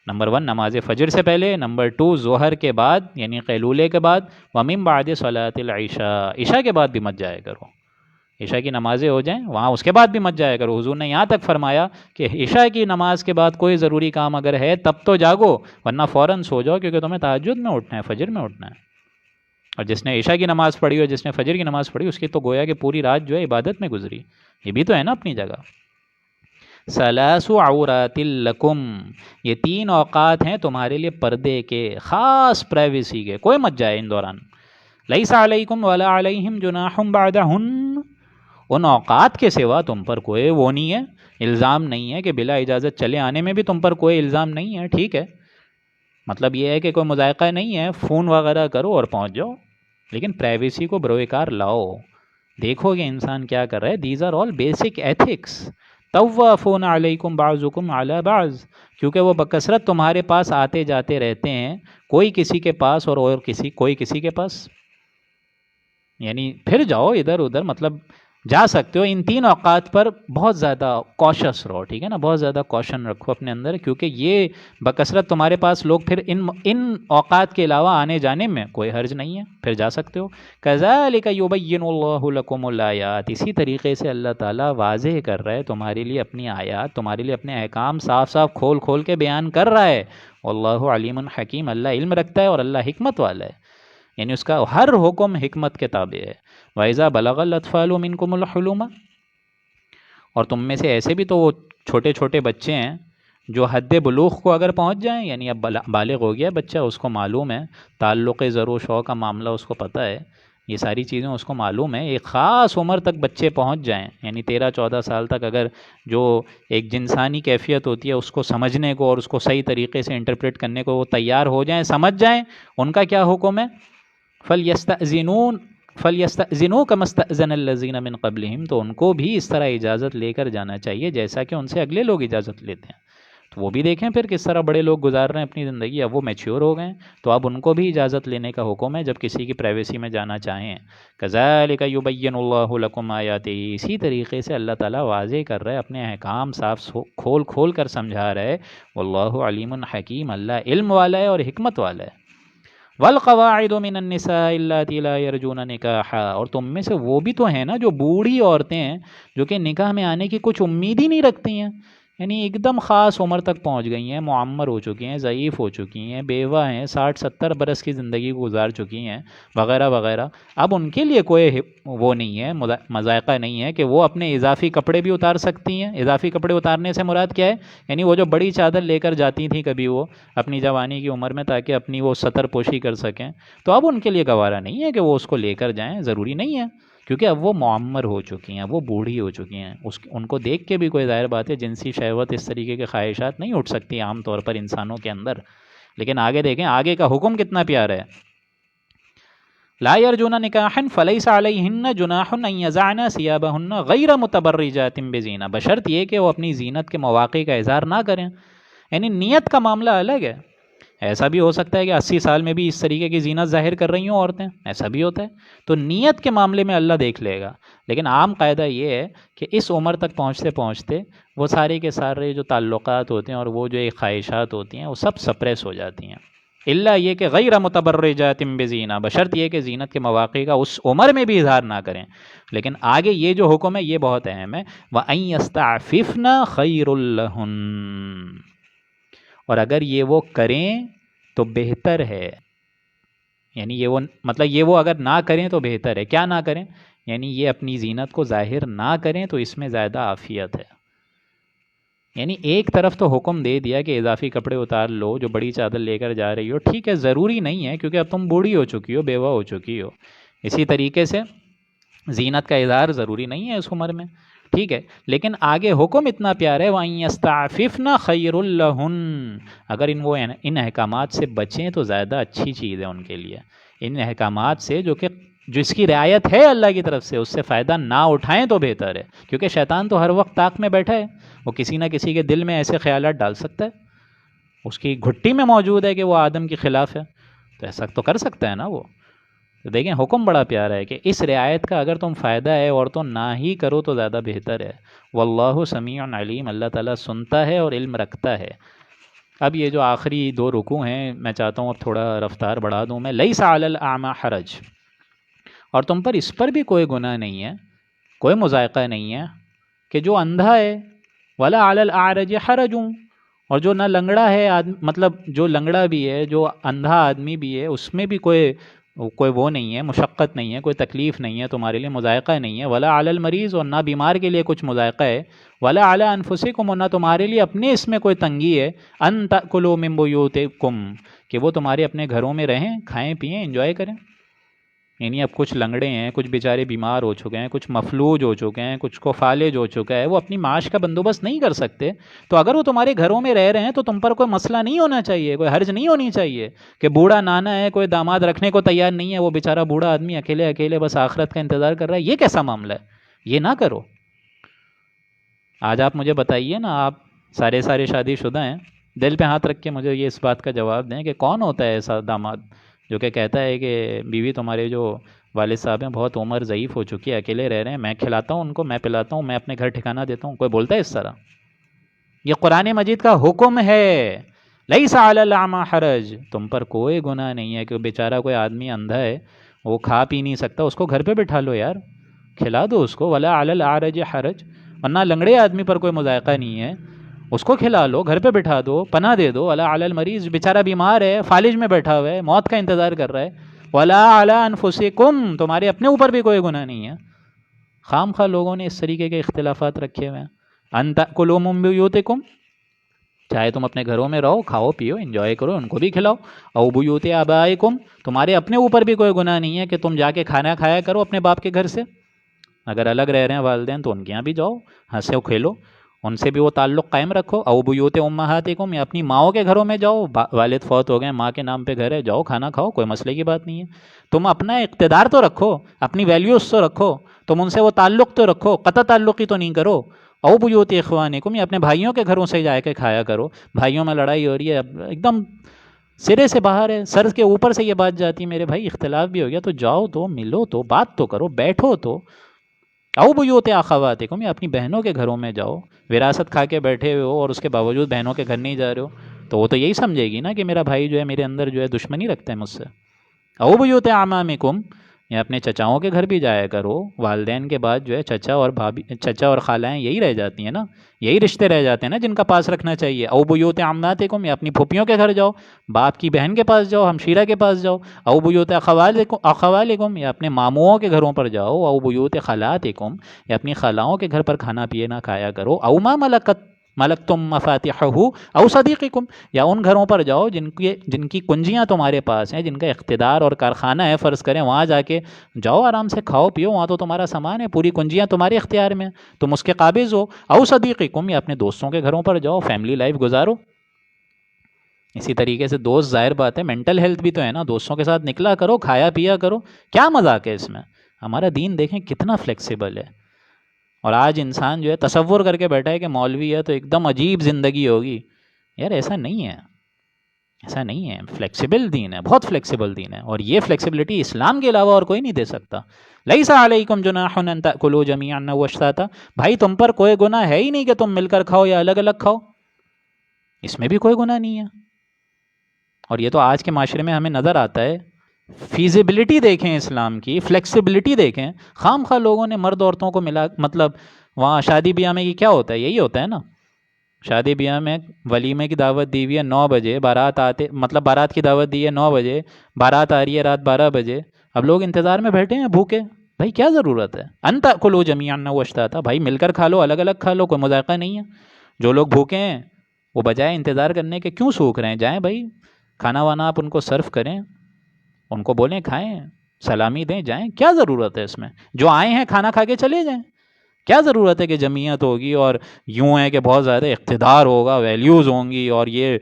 Speaker 1: نمبر 1 نماز فجر سے پہلے، نمبر 2 ظہر کے بعد یعنی قیلولے کے بعد، ومن بعد صلاۃ العشاء، عشاء کے بعد بھی مت جایا کرو. عشاء کی نمازیں ہو جائیں وہاں اس کے بعد بھی مت جایا کرو. حضور نے یہاں تک فرمایا کہ عشاء کی نماز کے بعد کوئی ضروری کام اگر ہے تب تو جاگو، ورنہ فوراً سو جاؤ، کیونکہ تمہیں تہجد میں اٹھنا ہے، فجر میں اٹھنا ہے. اور جس نے عشاء کی نماز پڑھی اور جس نے فجر کی نماز پڑھی، اس کی تو گویا کہ پوری رات جو ہے عبادت میں گزری. یہ بھی تو ہے نا اپنی جگہ. ثلاث عورات لکم، یہ 3 اوقات ہیں تمہارے لیے پردے کے، خاص پرائیویسی کے، کوئی مت جائے ان دوران. لیس علیکم ولا علیہم جناح بعدہن، ان اوقات کے سوا تم پر کوئی وہ نہیں ہے، الزام نہیں ہے کہ بلا اجازت چلے آنے میں بھی تم پر کوئی الزام نہیں ہے. ٹھیک ہے، مطلب یہ ہے کہ کوئی مذائقہ نہیں ہے، فون وغیرہ کرو اور پہنچ جاؤ، لیکن پرائیویسی کو بروئے کار لاؤ. دیکھو کہ انسان کیا کر رہا ہے. These are all basic ethics. طوافون علیکم بعضکم علی بعض، کیونکہ وہ بکثرت تمہارے پاس آتے جاتے رہتے ہیں، کوئی کسی کے پاس اور کوئی کسی کے پاس. یعنی پھر جاؤ ادھر ادھر، مطلب جا سکتے ہو. ان 3 اوقات پر بہت زیادہ کوشس رہو، ٹھیک ہے نا، بہت زیادہ کوشن رکھو اپنے اندر، کیونکہ یہ بکثرت تمہارے پاس لوگ پھر ان اوقات کے علاوہ آنے جانے میں کوئی حرج نہیں ہے، پھر جا سکتے ہو. کذالک یبین اللہ لکم الآیات، اسی طریقے سے اللہ تعالیٰ واضح کر رہا ہے تمہارے لیے اپنی آیات، تمہارے لیے اپنے احکام صاف صاف کھول کھول کے بیان کر رہا ہے. واللہ علیم حکیم، اللہ علم رکھتا ہے اور اللہ حکمت والا ہے. یعنی اس کا ہر حکم حکمت کے تابع ہے۔ وَإِذَا بَلَغَ الْأَطْفَالُ مِنْكُمُ الْحُلُمَ، اور تم میں سے ایسے بھی تو وہ چھوٹے چھوٹے بچے ہیں جو حد بلوغ کو اگر پہنچ جائیں، یعنی اب بالغ ہو گیا بچہ، اس کو معلوم ہے تعلق زر و شوق کا معاملہ، اس کو پتہ ہے، یہ ساری چیزیں اس کو معلوم ہے، ایک خاص عمر تک بچے پہنچ جائیں، یعنی 13-14 سال تک اگر جو ایک جنسانی کیفیت ہوتی ہے اس کو سمجھنے کو اور اس کو صحیح طریقے سے انٹرپریٹ کرنے کو وہ تیار ہو جائیں، سمجھ جائیں، ان کا کیا حکم ہے؟ فَلْيَسْتَأْذِنُوا كَمَا اسْتَأْذَنَ الَّذِينَ مِنْ قَبْلِهِمْ، تو ان کو بھی اس طرح اجازت لے کر جانا چاہیے جیسا کہ ان سے اگلے لوگ اجازت لیتے ہیں۔ تو وہ بھی دیکھیں پھر کس طرح بڑے لوگ گزار رہے ہیں اپنی زندگی، اب وہ میچیور ہو گئے ہیں تو اب ان کو بھی اجازت لینے کا حکم ہے جب کسی کی پرائیویسی میں جانا چاہیں۔ كَذَلِكَ يُبَيِّنُ اللَّهُ لَكُمْ آيَاتِهِ، اسی طریقے سے اللہ تعالیٰ واضح کر رہا ہے اپنے احکام، صاف کھول کھول کر سمجھا رہا ہے۔ واللہ علیم حکیم، اللہ علم والا ہے اور حکمت والا ہے۔ وَالْقَوَاعِدُ مِنَ النِّسَاءِ اللَّاتِي لَا يَرْجُونَ نِكَاحًا، اور تم میں سے وہ بھی تو ہیں نا جو بوڑھی عورتیں ہیں جو کہ نکاح میں آنے کی کچھ امید ہی نہیں رکھتی ہیں، یعنی ایک دم خاص عمر تک پہنچ گئی ہیں، معمر ہو چکی ہیں، ضعیف ہو چکی ہیں، بیوہ ہیں، 60-70 برس کی زندگی گزار چکی ہیں وغیرہ وغیرہ۔ اب ان کے لیے کوئی وہ نہیں ہے، مذائقہ نہیں ہے کہ وہ اپنے اضافی کپڑے بھی اتار سکتی ہیں۔ اضافی کپڑے اتارنے سے مراد کیا ہے؟ یعنی وہ جو بڑی چادر لے کر جاتی تھیں کبھی وہ اپنی جوانی کی عمر میں تاکہ اپنی وہ ستر پوشی کر سکیں، تو اب ان کے لیے گوارا نہیں ہے کہ وہ اس کو لے کر جائیں، ضروری نہیں ہے، کیونکہ اب وہ معمر ہو چکی ہیں، وہ بوڑھی ہو چکی ہیں، ان کو دیکھ کے بھی کوئی ظاہر بات ہے جنسی شہوت اس طریقے کے خواہشات نہیں اٹھ سکتی عام طور پر انسانوں کے اندر۔ لیکن آگے دیکھیں آگے کا حکم کتنا پیارا ہے۔ لا يرجون نکاحا فلیس علیہن جناح ان یضعن ثیابہن غیر متبرجات بزینہ، بشرط یہ کہ وہ اپنی زینت کے مواقع کا اظہار نہ کریں، یعنی نیت کا معاملہ الگ ہے۔ ایسا بھی ہو سکتا ہے کہ 80 سال میں بھی اس طریقے کی زینت ظاہر کر رہی ہوں عورتیں، ایسا بھی ہوتا ہے، تو نیت کے معاملے میں اللہ دیکھ لے گا۔ لیکن عام قاعدہ یہ ہے کہ اس عمر تک پہنچتے پہنچتے وہ سارے کے سارے جو تعلقات ہوتے ہیں اور وہ جو ایک خواہشات ہوتی ہیں وہ سب سپریس ہو جاتی ہیں، الا یہ کہ غیر متبرجات بزینہ، بشرط یہ کہ زینت کے مواقع کا اس عمر میں بھی اظہار نہ کریں۔ لیکن آگے یہ جو حکم ہے یہ بہت اہم ہے، وَأَن يَسْتَعْفِفْنَ خَيْرٌ لَهُنَّ، اور اگر یہ وہ کریں تو بہتر ہے، یعنی یہ وہ اگر نہ کریں تو بہتر ہے۔ کیا نہ کریں؟ یعنی یہ اپنی زینت کو ظاہر نہ کریں تو اس میں زیادہ عافیت ہے۔ یعنی ایک طرف تو حکم دے دیا کہ اضافی کپڑے اتار لو، جو بڑی چادر لے کر جا رہی ہو ٹھیک ہے، ضروری نہیں ہے کیونکہ اب تم بوڑھی ہو چکی ہو، بیوہ ہو چکی ہو۔ اسی طریقے سے زینت کا اظہار ضروری نہیں ہے اس عمر میں، ٹھیک ہے، لیکن آگے حکم اتنا پیارا ہے وَأَن يَسْتَعْفِفْنَ خَيْرٌ لَهُنَّ، اگر ان احکامات سے بچیں تو زیادہ اچھی چیز ہے ان کے لیے۔ ان احکامات سے جو اس کی رعایت ہے اللہ کی طرف سے، اس سے فائدہ نہ اٹھائیں تو بہتر ہے، کیونکہ شیطان تو ہر وقت طاق میں بیٹھا ہے، وہ کسی نہ کسی کے دل میں ایسے خیالات ڈال سکتا ہے، اس کی گھٹی میں موجود ہے کہ وہ آدم کے خلاف ہے، تو ایسا تو کر سکتا ہے نا وہ۔ تو دیکھیں حکم بڑا پیارا ہے کہ اس رعایت کا اگر تم فائدہ ہے اور تو نہ ہی کرو تو زیادہ بہتر ہے۔ واللہ سمیع علیم، اللہ تعالیٰ سنتا ہے اور علم رکھتا ہے۔ اب یہ جو آخری 2 رکوع ہیں میں چاہتا ہوں اب تھوڑا رفتار بڑھا دوں میں۔ لیس علی الاعمی حرج، اور تم پر اس پر بھی کوئی گناہ نہیں ہے، کوئی مذائقہ نہیں ہے کہ جو اندھا ہے، ولا علی الاعرج حرج، اور جو نہ لنگڑا ہے مطلب جو لنگڑا بھی ہے، جو اندھا آدمی بھی ہے، اس میں بھی کوئی وہ نہیں ہے، مشقت نہیں ہے، کوئی تکلیف نہیں ہے تمہارے لیے، مذائقہ نہیں ہے۔ ولا علی المریض، اور نہ بیمار کے لیے کچھ مذائقہ ہے۔ ولا علی انفسکم، اور نہ تمہارے لیے اپنے اس میں کوئی تنگی ہے۔ ان تأکلوا من بیوتکم، کہ وہ تمہارے اپنے گھروں میں رہیں، کھائیں پئیں، انجوائے کریں۔ یعنی اب کچھ لنگڑے ہیں، کچھ بیچارے بیمار ہو چکے ہیں، کچھ مفلوج ہو چکے ہیں، کچھ کو فالج ہو چکا ہے، وہ اپنی معاش کا بندوبست نہیں کر سکتے، تو اگر وہ تمہارے گھروں میں رہ رہے ہیں تو تم پر کوئی مسئلہ نہیں ہونا چاہیے، کوئی حرج نہیں ہونی چاہیے کہ بوڑھا نانا ہے، کوئی داماد رکھنے کو تیار نہیں ہے، وہ بیچارہ بوڑھا آدمی اکیلے اکیلے بس آخرت کا انتظار کر رہا ہے، یہ کیسا معاملہ ہے؟ یہ نہ کرو۔ آج آپ مجھے بتائیے نا، آپ سارے شادی شدہ ہیں، دل پہ ہاتھ رکھ کے مجھے یہ اس بات کا جواب دیں کہ کون ہوتا ہے ایسا داماد جو کہ کہتا ہے کہ بیوی تمہارے جو والد صاحب ہیں بہت عمر ضعیف ہو چکی ہے، اکیلے رہ رہے ہیں، میں کھلاتا ہوں ان کو، میں پلاتا ہوں، میں اپنے گھر ٹھکانہ دیتا ہوں، کوئی بولتا ہے اس طرح؟ یہ قرآن مجید کا حکم ہے، لیس علی الاعمی حرج، تم پر کوئی گناہ نہیں ہے کہ بیچارہ کوئی آدمی اندھا ہے، وہ کھا پی نہیں سکتا، اس کو گھر پہ بٹھا لو یار، کھلا دو اس کو۔ ولا علی الاعرج حرج، ورنہ لنگڑے آدمی پر کوئی مذائقہ نہیں ہے، اس کو کھلا لو، گھر پہ بٹھا دو، پناہ دے دو۔ ولا علی المریض، بیچارہ بیمار ہے، فالج میں بیٹھا ہوا ہے، موت کا انتظار کر رہا ہے، ولا علی انفسکم، تمہارے اپنے اوپر بھی کوئی گناہ نہیں ہے۔ خام خواہ لوگوں نے اس طریقے کے اختلافات رکھے ہوئے ہیں۔ ان تأکلوا من بیوتکم، چاہے تم اپنے گھروں میں رہو، کھاؤ پیو انجوائے کرو، ان کو بھی کھلاؤ۔ او بیوت آبائکم، تمہارے اپنے اوپر بھی کوئی گناہ نہیں ہے کہ تم جا کے کھانا کھایا کرو اپنے باپ کے گھر سے۔ اگر الگ رہ رہے ہیں والدین تو ان کے یہاں بھی جاؤ، ہنسو کھیلو، ان سے بھی وہ تعلق قائم رکھو۔ او بیوت امہاتکم، یا اپنی ماؤں کے گھروں میں جاؤ، والد فوت ہو گئے، ماں کے نام پہ گھر ہے، جاؤ کھانا کھاؤ، کوئی مسئلے کی بات نہیں ہے۔ تم اپنا اقتدار تو رکھو، اپنی ویلیوز تو رکھو، تم ان سے وہ تعلق تو رکھو، قطع تعلقی تو نہیں کرو۔ او بیوت اخوانکم، یا اپنے بھائیوں کے گھروں سے جا کے کھایا کرو۔ بھائیوں میں لڑائی ہو رہی ہے، ایک دم سرے سے باہر ہے، سر کے اوپر سے یہ بات جاتی ہے، میرے بھائی اختلاف بھی ہو گیا تو جاؤ تو ملو تو بات تو کرو، بیٹھو تو۔ او بیوت اخواتکم، یا اپنی بہنوں کے گھروں میں جاؤ، وراثت کھا کے بیٹھے ہوئے ہو اور اس کے باوجود بہنوں کے گھر نہیں جا رہے ہو تو وہ تو یہی سمجھے گی نا کہ میرا بھائی جو ہے میرے اندر جو ہے دشمنی رکھتا ہے مجھ سے۔ او بیوت اعمامکم، یا اپنے چچاؤں کے گھر بھی جایا کرو، والدین کے بعد جو ہے چچا اور بھابھی، چچا اور خالائیں یہی رہ جاتی ہیں نا، یہی رشتے رہ جاتے ہیں نا جن کا پاس رکھنا چاہیے۔ او بیوت عماتکم، یا اپنی پھوپھیوں کے گھر جاؤ، باپ کی بہن کے پاس جاؤ، ہمشیرہ کے پاس جاؤ۔ او بیوت اخوالکم، یا اپنے ماموؤں کے گھروں پر جاؤ۔ او بیوت خالاتکم، یا اپنی خالاؤں کے گھر پر کھانا پینا کھایا کرو۔ او ما ملکتم مفاتحہ او صدیقکم، یا ان گھروں پر جاؤ جن کی کنجیاں تمہارے پاس ہیں، جن کا اقتدار اور کارخانہ ہے فرض کریں، وہاں جا کے جاؤ آرام سے کھاؤ پیو، وہاں تو تمہارا سامان ہے، پوری کنجیاں تمہارے اختیار میں، تم اس کے قابض ہو۔ او صدیقکم، یا اپنے دوستوں کے گھروں پر جاؤ، فیملی لائف گزارو۔ اسی طریقے سے دوست، ظاہر بات ہے مینٹل ہیلتھ بھی تو ہے نا، دوستوں کے ساتھ نکلا کرو، کھایا پیا کرو، کیا مذاق ہے اس میں؟ ہمارا دین دیکھیں کتنا فلیکسیبل ہے۔ اور آج انسان جو ہے تصور کر کے بیٹھا ہے کہ مولوی ہے تو ایک دم عجیب زندگی ہوگی، یار ایسا نہیں ہے، ایسا نہیں ہے، فلیکسیبل دین ہے، بہت فلیکسیبل دین ہے، اور یہ فلیکسیبلٹی اسلام کے علاوہ اور کوئی نہیں دے سکتا۔ لیس علیکم جناح ان تأکلوا جمیعا او اشتاتا، بھائی تم پر کوئی گناہ ہے ہی نہیں کہ تم مل کر کھاؤ یا الگ الگ کھاؤ، اس میں بھی کوئی گناہ نہیں ہے۔ اور یہ تو آج کے معاشرے میں ہمیں نظر آتا ہے۔ فیزیبلٹی دیکھیں اسلام کی، فلیکسیبلٹی دیکھیں، خام خواہ لوگوں نے مرد عورتوں کو ملا، مطلب وہاں شادی بیاہ میں کیا ہوتا ہے، یہی ہوتا ہے نا، شادی بیاہ میں ولیمے کی دعوت دی ہوئی ہے 9 بجے، بارات آتے، مطلب بارات کی دعوت دی ہے 9 بجے، بارات آ رہی ہے رات 12 بجے، اب لوگ انتظار میں بیٹھے ہیں بھوکے، بھائی کیا ضرورت ہے؟ ان تأکلوا جمیعا او اشتاتا، بھائی مل کر کھا لو، الگ الگ کھا لو، کوئی مذائقہ نہیں ہے۔ جو لوگ بھوکے ہیں وہ بجائے انتظار کرنے کے کیوں سوکھ رہے ہیں؟ جائیں بھائی، کھانا وانا آپ ان کو سرو کریں، ان کو بولیں کھائیں، سلامی دیں، جائیں، کیا ضرورت ہے اس میں؟ جو آئے ہیں کھانا کھا کے چلے جائیں، کیا ضرورت ہے کہ جمعیت ہوگی اور یوں ہے کہ بہت زیادہ اقتدار ہوگا، ویلیوز ہوں گی، اور یہ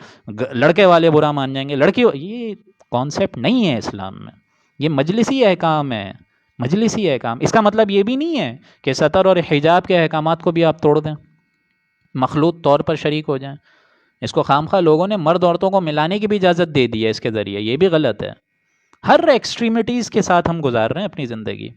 Speaker 1: لڑکے والے برا مان جائیں گے، لڑکی، یہ کانسیپٹ نہیں ہے اسلام میں، یہ مجلسی احکام ہے، مجلسی احکام۔ اس کا مطلب یہ بھی نہیں ہے کہ سطر اور حجاب کے احکامات کو بھی آپ توڑ دیں، مخلوط طور پر شریک ہو جائیں۔ اس کو خام خواہ لوگوں نے مرد عورتوں کو ملانے کی بھی اجازت دے دی ہے اس کے ذریعے، یہ بھی غلط ہے۔ ہر ایکسٹریمٹیز کے ساتھ ہم گزار رہے ہیں اپنی زندگی۔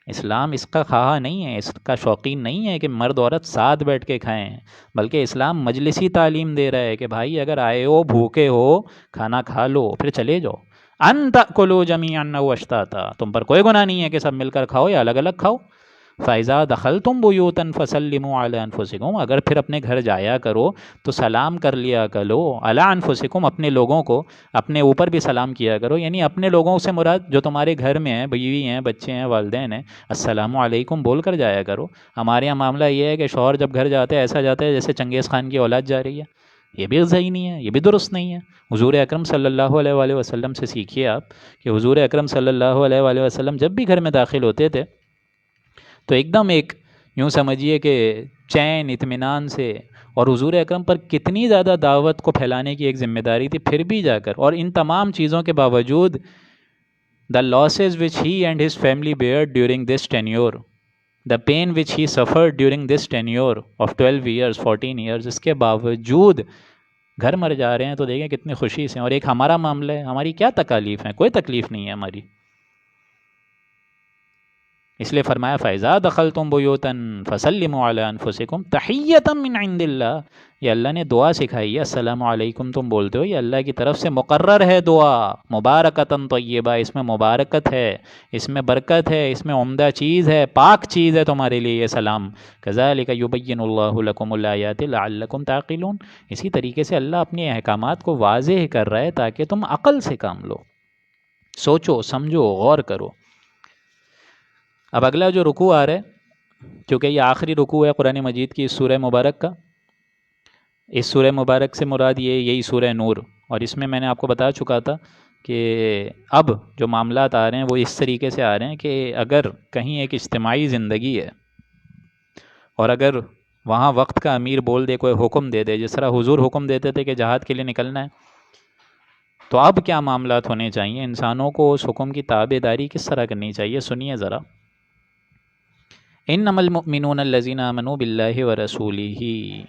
Speaker 1: اسلام اس کا خواہاں نہیں ہے، اس کا شوقین نہیں ہے کہ مرد عورت ساتھ بیٹھ کے کھائیں، بلکہ اسلام مجلسی تعلیم دے رہا ہے کہ بھائی اگر آئے ہو بھوکے ہو کھانا کھا لو پھر چلے جاؤ۔ ان تأکلوا جمیعا او اشتاتا، تم پر کوئی گناہ نہیں ہے کہ سب مل کر کھاؤ یا الگ الگ کھاؤ۔ فَإِذَا دَخَلْتُمْ بُيُوتًا فَسَلِّمُوا عَلَىٰ أَنفُسِكُمْ، اگر پھر اپنے گھر جایا کرو تو سلام کر لیا کرو، عَلَىٰ أَنفُسِكُمْ، اپنے لوگوں کو، اپنے اوپر بھی سلام کیا کرو، یعنی اپنے لوگوں سے مراد جو تمہارے گھر میں ہیں، بیوی ہیں، بچے ہیں، والدین ہیں، السلام علیکم بول کر جایا کرو۔ ہمارے یہاں معاملہ یہ ہے کہ شوہر جب گھر جاتے ہیں ایسا جاتا ہے جیسے چنگیز خان کی اولاد جا رہی ہے، یہ بھی صحیح نہیں ہے، یہ بھی درست نہیں ہے۔ حضور اکرم صلی اللہ علیہ وآلہ وسلم سے سیکھیے آپ کہ حضور اکرم صلی اللہ علیہ وآلہ وسلم جب بھی گھر میں داخل ہوتے تھے تو ایک دم ایک یوں سمجھیے کہ چین اطمینان سے، اور حضور اکرم پر کتنی زیادہ دعوت کو پھیلانے کی ایک ذمہ داری تھی، پھر بھی جا کر، اور ان تمام چیزوں کے باوجود the losses which he and his family bared during this tenure, the pain which he suffered during this tenure of 12 years 14 years، اس کے باوجود گھر مر جا رہے ہیں تو دیکھیں کتنی خوشی سے۔ اور ایک ہمارا معاملہ ہے، ہماری کیا تکالیف ہیں؟ کوئی تکلیف نہیں ہے ہماری۔ اس لیے فرمایا فَإِذَا دَخَلْتُمْ بُيُوتًا فَسَلِّمُوا عَلَىٰ أَنفُسِكُمْ تَحِيَّةً مِّنْ عِندِ اللَّهِ، یہ اللہ نے دعا سکھائی ہے، السلام علیکم تم بولتے ہو، یہ اللہ کی طرف سے مقرر ہے دعا، مبارکۃ طیبہ، اس میں مبارکت ہے، اس میں برکت ہے، اس میں عمدہ چیز ہے، پاک چیز ہے تمہارے لیے یہ سلام۔ كَذَلِكَ يُبَيِّنُ اللَّهُ لَكُمُ الْآيَاتِ لَعَلَّكُمْ تَعْقِلُونَ، اسی طریقے سے اللہ اپنے احکامات کو واضح کر رہا ہے تاکہ تم عقل سے کام لو۔ سوچو سمجھو غور کرو۔ اب اگلا جو رکوع آ رہا ہے، کیونکہ یہ آخری رکوع ہے قرآن مجید کی اس سورہ مبارک کا، اس سورہ مبارک سے مراد یہی سورہ نور، اور اس میں نے آپ کو بتا چکا تھا کہ اب جو معاملات آ رہے ہیں وہ اس طریقے سے آ رہے ہیں کہ اگر کہیں ایک اجتماعی زندگی ہے اور اگر وہاں وقت کا امیر بول دے، کوئی حکم دے دے، جس طرح حضور حکم دیتے تھے کہ جہاد کے لیے نکلنا ہے، تو اب کیا معاملات ہونے چاہیے، انسانوں کو اس حکم کی تابع داری کس طرح کرنی چاہیے؟ سنیے ذرا۔ انما المؤمنون الذین آمنوا باللہ ورسولہ،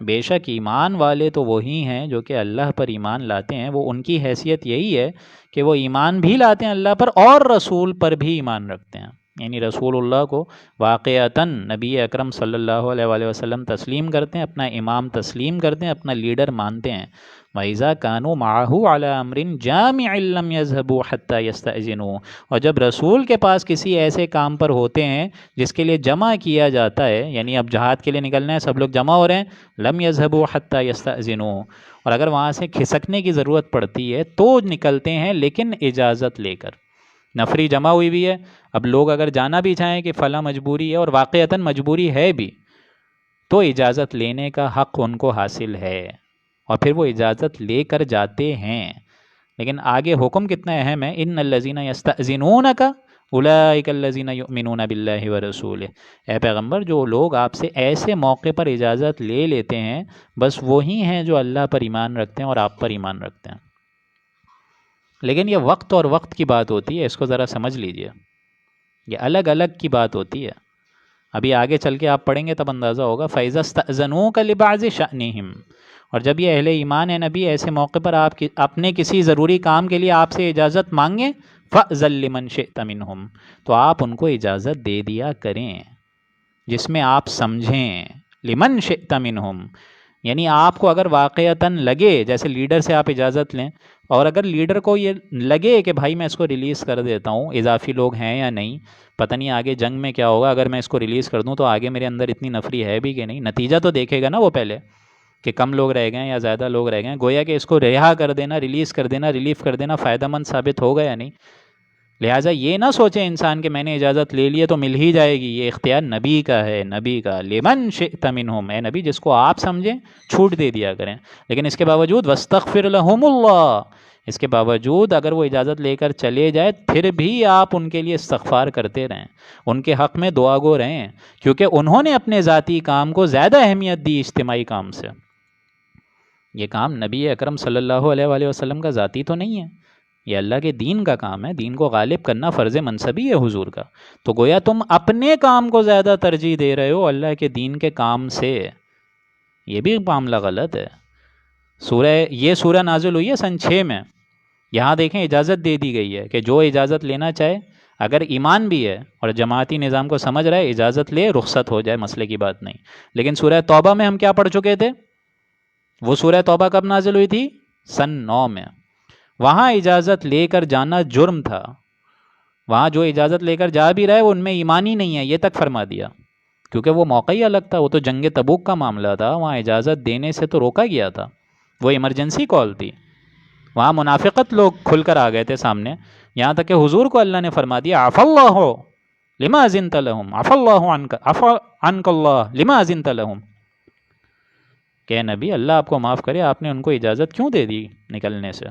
Speaker 1: بے شک ایمان والے تو وہی ہیں جو کہ اللہ پر ایمان لاتے ہیں۔ وہ ان کی حیثیت یہی ہے کہ وہ ایمان بھی لاتے ہیں اللہ پر اور رسول پر بھی ایمان رکھتے ہیں، یعنی رسول اللہ کو واقعتاً نبی اکرم صلی اللہ علیہ وآلہ وسلم تسلیم کرتے ہیں، اپنا امام تسلیم کرتے ہیں، اپنا لیڈر مانتے ہیں۔ وَإِذَا كَانُوا مَعَهُ عَلَىٰ أَمْرٍ جَامِعٍ لَمْ يَذْهَبُوا حَتَّىٰ يَسْتَأْذِنُوا، اور جب رسول کے پاس کسی ایسے کام پر ہوتے ہیں جس کے لیے جمع کیا جاتا ہے، یعنی اب جہاد کے لیے نکلنا ہے، سب لوگ جمع ہو رہے ہیں، لم يذهبوا حتى يستأذنوا، اور اگر وہاں سے کھسکنے کی ضرورت پڑتی ہے تو نکلتے ہیں، لیکن اجازت لے کر۔ نفری جمع ہوئی بھی ہے، اب لوگ اگر جانا بھی چاہیں کہ فلاں مجبوری ہے اور واقعتاً مجبوری ہے بھی، تو اجازت لینے کا حق ان کو حاصل ہے، اور پھر وہ اجازت لے کر جاتے ہیں۔ لیکن آگے حکم کتنا اہم ہے، ان الذین یستأذنونک اولئک الذین یؤمنون باللہ ورسولہ، اے پیغمبر جو لوگ آپ سے ایسے موقع پر اجازت لے لیتے ہیں، بس وہی ہیں جو اللہ پر ایمان رکھتے ہیں اور آپ پر ایمان رکھتے ہیں۔ لیکن یہ وقت اور وقت کی بات ہوتی ہے، اس کو ذرا سمجھ لیجئے، یہ الگ الگ کی بات ہوتی ہے۔ ابھی آگے چل کے آپ پڑھیں گے تب اندازہ ہوگا۔ فَإِذَا اسْتَأْذَنُوكَ لِبَعْضِ شَأْنِهِمْ، اور جب یہ اہل ایمان ہے نبی ایسے موقع پر آپ اپنے کسی ضروری کام کے لیے آپ سے اجازت مانگیں، فَأْذَن لِمَنْ شِئْتَ مِنْهُمْ، تو آپ ان کو اجازت دے دیا کریں جس میں آپ سمجھیں۔ لِمَنْ شِئْتَ مِنْهُمْ، یعنی آپ کو اگر واقعتاً لگے، جیسے لیڈر سے آپ اجازت لیں، اور اگر لیڈر کو یہ لگے کہ بھائی میں اس کو ریلیز کر دیتا ہوں، اضافی لوگ ہیں یا نہیں، پتہ نہیں آگے جنگ میں کیا ہوگا، اگر میں اس کو ریلیز کر دوں تو آگے میرے اندر اتنی نفری ہے بھی کہ نہیں، نتیجہ تو دیکھے گا نا وہ پہلے کہ کم لوگ رہ گئے یا زیادہ لوگ رہ گئے، گویا کہ اس کو رہا کر دینا، ریلیز کر دینا، ریلیف کر دینا فائدہ مند ثابت ہوگا یا نہیں۔ لہٰذا یہ نہ سوچے انسان کہ میں نے اجازت لے لیے تو مل ہی جائے گی، یہ اختیار نبی کا ہے، نبی کا۔ لمن شئت منہم، اے نبی جس کو آپ سمجھیں چھوٹ دے دیا کریں، لیکن اس کے باوجود واستغفر لہم اللہ، اس کے باوجود اگر وہ اجازت لے کر چلے جائے پھر بھی آپ ان کے لیے استغفار کرتے رہیں، ان کے حق میں دعا گو رہیں، کیونکہ انہوں نے اپنے ذاتی کام کو زیادہ اہمیت دی اجتماعی کام سے۔ یہ کام نبی اکرم صلی اللہ علیہ وآلہ وسلم کا ذاتی تو نہیں ہے، یہ اللہ کے دین کا کام ہے، دین کو غالب کرنا فرض منصبی ہے حضور کا، تو گویا تم اپنے کام کو زیادہ ترجیح دے رہے ہو اللہ کے دین کے کام سے، یہ بھی معاملہ غلط ہے۔ یہ سورہ نازل ہوئی ہے سن 6 میں، یہاں دیکھیں اجازت دے دی گئی ہے کہ جو اجازت لینا چاہے، اگر ایمان بھی ہے اور جماعتی نظام کو سمجھ رہا ہے، اجازت لے، رخصت ہو جائے، مسئلے کی بات نہیں۔ لیکن سورہ توبہ میں ہم کیا پڑھ چکے تھے؟ وہ سورہ توبہ کب نازل ہوئی تھی؟ سن 9 میں۔ وہاں اجازت لے کر جانا جرم تھا، وہاں جو اجازت لے کر جا بھی رہا ہے وہ ان میں ایمان ہی نہیں ہے، یہ تک فرما دیا، کیونکہ وہ موقع ہی الگ تھا، وہ تو جنگ تبوک کا معاملہ تھا، وہاں اجازت دینے سے تو روکا گیا تھا، وہ ایمرجنسی کال تھی، وہاں منافقت لوگ کھل کر آ گئے تھے سامنے، یہاں تک کہ حضور کو اللہ نے فرما دیا عفا اللہ لما اذنت لہم، عفا اللہ عنک اللہ لما اذنت لہم، کہ نبی اللہ آپ کو معاف کرے، آپ نے ان کو اجازت کیوں دے دی نکلنے سے؟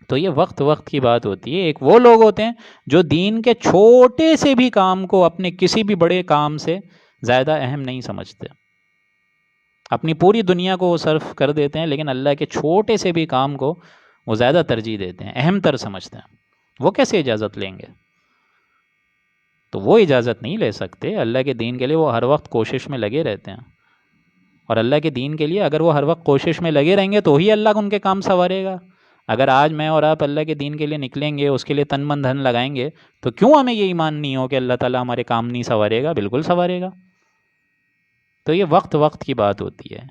Speaker 1: تو یہ وقت وقت کی بات ہوتی ہے۔ ایک وہ لوگ ہوتے ہیں جو دین کے چھوٹے سے بھی کام کو اپنے کسی بھی بڑے کام سے زیادہ اہم نہیں سمجھتے، اپنی پوری دنیا کو وہ صرف کر دیتے ہیں، لیکن اللہ کے چھوٹے سے بھی کام کو وہ زیادہ ترجیح دیتے ہیں، اہم تر سمجھتے ہیں۔ وہ کیسے اجازت لیں گے؟ تو وہ اجازت نہیں لے سکتے، اللہ کے دین کے لیے وہ ہر وقت کوشش میں لگے رہتے ہیں، اور اللہ کے دین کے لیے اگر وہ ہر وقت کوشش میں لگے رہیں گے تو ہی اللہ ان کے کام سنوارے گا۔ اگر آج میں اور آپ اللہ کے دین کے لیے نکلیں گے، اس کے لیے تن من دھن لگائیں گے، تو کیوں ہمیں یہ ایمان نہیں ہو کہ اللہ تعالیٰ ہمارے کام نہیں سنوارے گا؟ بالکل سنوارے گا۔ تو یہ وقت وقت کی بات ہوتی ہے،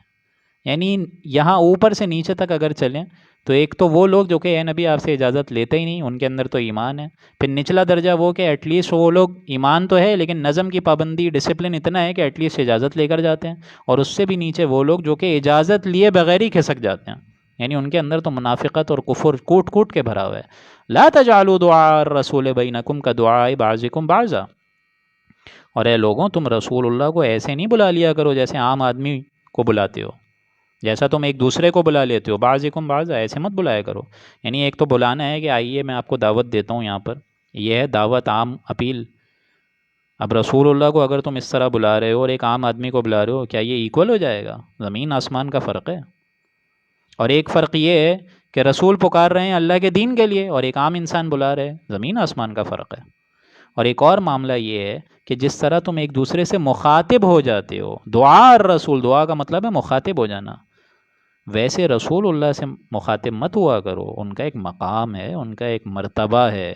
Speaker 1: یعنی یہاں اوپر سے نیچے تک اگر چلیں تو ایک تو وہ لوگ جو کہ اے نبی آپ سے اجازت لیتے ہی نہیں، ان کے اندر تو ایمان ہے، پھر نچلا درجہ وہ کہ ایٹ لیسٹ وہ لوگ ایمان تو ہے لیکن نظم کی پابندی، ڈسپلن اتنا ہے کہ ایٹ لیسٹ اجازت لے کر جاتے ہیں، اور اس سے بھی نیچے وہ لوگ جو کہ اجازت لیے بغیر ہی کھسک جاتے ہیں، یعنی ان کے اندر تو منافقت اور کفر کوٹ کوٹ کے بھرا ہوا ہے. لا تجعلوا دعاء الرسول بینکم کدعاء بعضکم بعضا. اور اے لوگوں تم رسول اللہ کو ایسے نہیں بلا لیا کرو جیسے عام آدمی کو بلاتے ہو، جیسا تم ایک دوسرے کو بلا لیتے ہو. بعضکم بعضا، ایسے مت بلایا کرو. یعنی ایک تو بلانا ہے کہ آئیے میں آپ کو دعوت دیتا ہوں یہاں پر، یہ ہے دعوت، عام اپیل. اب رسول اللہ کو اگر تم اس طرح بلا رہے ہو اور ایک عام آدمی کو بلا رہے ہو، کیا یہ ایکول ہو جائے گا؟ زمین آسمان کا فرق ہے. اور ایک فرق یہ ہے کہ رسول پکار رہے ہیں اللہ کے دین کے لیے اور ایک عام انسان بلا رہے ہیں، زمین آسمان کا فرق ہے. اور ایک اور معاملہ یہ ہے کہ جس طرح تم ایک دوسرے سے مخاطب ہو جاتے ہو، دعا الرسول، دعا کا مطلب ہے مخاطب ہو جانا، ویسے رسول اللہ سے مخاطب مت ہوا کرو. ان کا ایک مقام ہے، ان کا ایک مرتبہ ہے.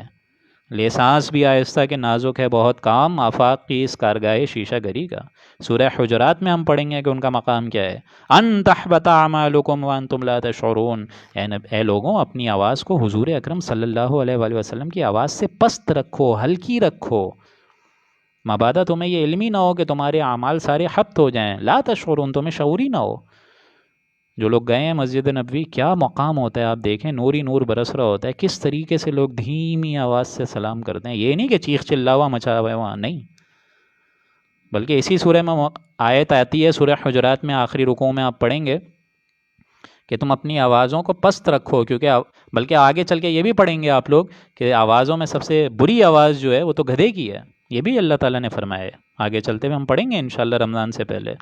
Speaker 1: لسانس بھی آہستہ کہ نازک ہے بہت کام، آفاق کی اس کارگاہ شیشہ گری کا. سورہ حجرات میں ہم پڑھیں گے کہ ان کا مقام کیا ہے. ان تحبط اعمالکم وانتم لا تشعرون. اے لوگوں اپنی آواز کو حضور اکرم صلی اللہ علیہ وآلہ وسلم کی آواز سے پست رکھو، ہلکی رکھو، مبادا تمہیں یہ علم ہی نہ ہو کہ تمہارے اعمال سارے حبط ہو جائیں. لا تشعرون، تمہیں شعور ہی نہ ہو. جو لوگ گئے ہیں مسجد نبوی، کیا مقام ہوتا ہے، آپ دیکھیں نور ہی نور برس رہا ہوتا ہے، کس طریقے سے لوگ دھیمی آواز سے سلام کرتے ہیں. یہ نہیں کہ چیخ چلاوا مچا ہوا ہے وہاں، نہیں، بلکہ اسی سورہ میں آیت آتی ہے سورہ حجرات میں، آخری رکوع میں آپ پڑھیں گے کہ تم اپنی آوازوں کو پست رکھو، کیونکہ بلکہ آگے چل کے یہ بھی پڑھیں گے آپ لوگ کہ آوازوں میں سب سے بری آواز جو ہے وہ تو گدھے کی ہے. یہ بھی اللہ تعالیٰ نے فرمایا ہے، آگے چلتے ہوئے ہم پڑھیں گے انشاءاللہ رمضان سے پہلے.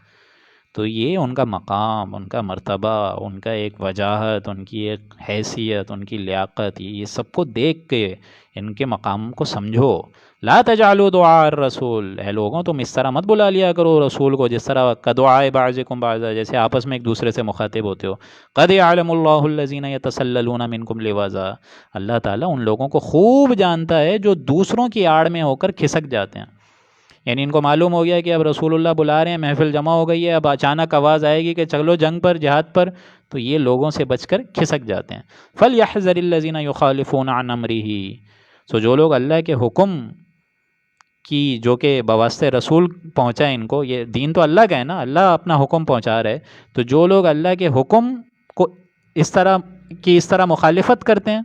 Speaker 1: تو یہ ان کا مقام، ان کا مرتبہ، ان کا ایک وجاہت، ان کی ایک حیثیت، ان کی لیاقت، یہ سب کو دیکھ کے ان کے مقام کو سمجھو. لا تجعلوا دعاء الرسول، اے لوگوں تم اس طرح مت بلا لیا کرو رسول کو جس طرح کدعاء بعضکم بعضا، جیسے آپس میں ایک دوسرے سے مخاطب ہوتے ہو. قد یعلم اللہ الذین یتسللون منکم لواذا. اللہ تعالیٰ ان لوگوں کو خوب جانتا ہے جو دوسروں کی آڑ میں ہو کر کھسک جاتے ہیں. یعنی ان کو معلوم ہو گیا کہ اب رسول اللہ بلا رہے ہیں، محفل جمع ہو گئی ہے، اب اچانک آواز آئے گی کہ چلو جنگ پر، جہاد پر، تو یہ لوگوں سے بچ کر کھسک جاتے ہیں. فَلْيَحْذَرِ الَّذِينَ يُخَالِفُونَ عَنْ أَمْرِهِ. سو جو لوگ اللہ کے حکم کی، جو کہ بواسطہ رسول پہنچا ہے ان کو، یہ دین تو اللہ کا ہے نا، اللہ اپنا حکم پہنچا رہا ہے، تو جو لوگ اللہ کے حکم کو اس طرح مخالفت کرتے ہیں،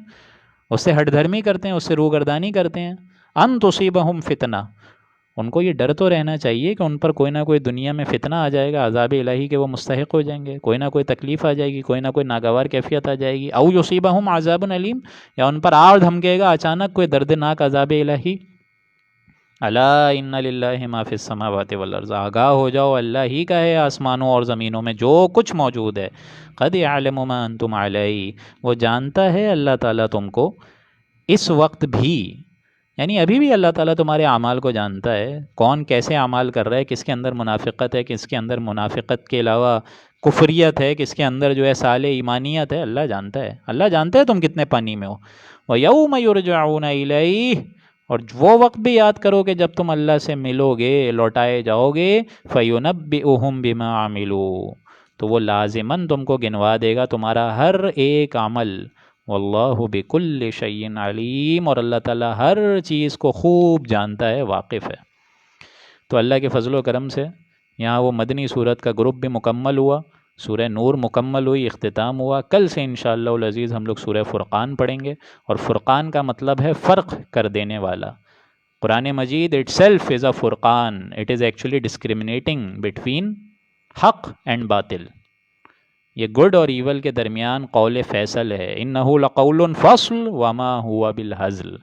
Speaker 1: اس سے ہٹ دھرمی کرتے ہیں، اس سے روگردانی کرتے ہیں، ان تصیبہم فتنہ، ان کو یہ ڈر تو رہنا چاہیے کہ ان پر کوئی نہ کوئی دنیا میں فتنہ آ جائے گا، عذاب الہی کے وہ مستحق ہو جائیں گے، کوئی نہ کوئی تکلیف آ جائے گی، کوئی نہ کوئی ناگوار کیفیت آ جائے گی. او یصیبہم عذاب علیم، یا ان پر آڑ دھمکے گا اچانک کوئی دردناک عذاب الہی. الا ان للہ ما فی السماوات والارض، آگاہ ہو جاؤ اللہ ہی کا ہے آسمانوں اور زمینوں میں جو کچھ موجود ہے. قد یعلم ما انتم علیہ، وہ جانتا ہے اللہ تعالیٰ تم کو اس وقت بھی، یعنی ابھی بھی اللہ تعالیٰ تمہارے اعمال کو جانتا ہے، کون کیسے اعمال کر رہا ہے، کس کے اندر منافقت ہے، کس کے اندر منافقت کے علاوہ کفریت ہے، کس کے اندر جو ہے صالح ایمانیت ہے، اللہ جانتا ہے. اللہ جانتا ہے تم کتنے پانی میں ہو. وَيَوْمَ يُرْجَعُونَ إِلَيْهِ، اور وہ وقت بھی یاد کرو کہ جب تم اللہ سے ملو گے، لوٹائے جاؤ گے. فَيُنَبِّئُهُم بِمَا عَمِلُوا، تو وہ لازماً تم کو گنوا دے گا تمہارا ہر ایک عمل. واللہ بکل شیء علیم، اور اللہ تعالیٰ ہر چیز کو خوب جانتا ہے، واقف ہے. تو اللہ کے فضل و کرم سے یہاں وہ مدنی صورت کا گروپ بھی مکمل ہوا، سورہ نور مکمل ہوئی، اختتام ہوا. کل سے انشاءاللہ العزیز ہم لوگ سورہ فرقان پڑھیں گے، اور فرقان کا مطلب ہے فرق کر دینے والا. قرآن مجید itself is a Furqan, it is actually discriminating between حق اینڈ باطل. یہ گڈ اور ایول کے درمیان قول فیصل ہے. انہ لقول فصل وما ہوا بالہزل،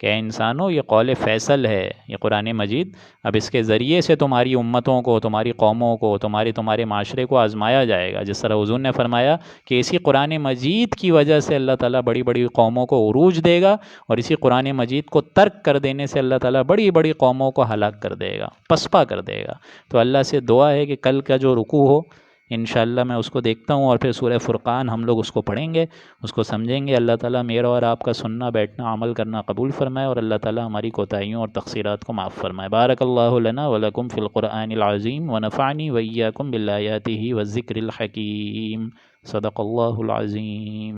Speaker 1: کہ انسانوں یہ قول فیصل ہے یہ قرآن مجید. اب اس کے ذریعے سے تمہاری امتوں کو، تمہاری قوموں کو، تمہارے معاشرے کو آزمایا جائے گا. جس طرح حضور نے فرمایا کہ اسی قرآن مجید کی وجہ سے اللہ تعالیٰ بڑی بڑی قوموں کو عروج دے گا، اور اسی قرآن مجید کو ترک کر دینے سے اللہ تعالیٰ بڑی بڑی قوموں کو ہلاک کر دے گا، پسپا کر دے گا. تو اللہ سے دعا ہے کہ کل کا جو رکوع ہو انشاءاللہ میں اس کو دیکھتا ہوں، اور پھر سورہ فرقان ہم لوگ اس کو پڑھیں گے، اس کو سمجھیں گے. اللہ تعالیٰ میرا اور آپ کا سننا، بیٹھنا، عمل کرنا قبول فرمائے، اور اللہ تعالیٰ ہماری کوتاہیوں اور تقصیرات کو معاف فرمائے. بارک اللہ لنا ولکم فی القرآن العظیم ونفعنی وإیاکم بالآیاتہ والذکر الحکیم. صدق اللہ العظیم.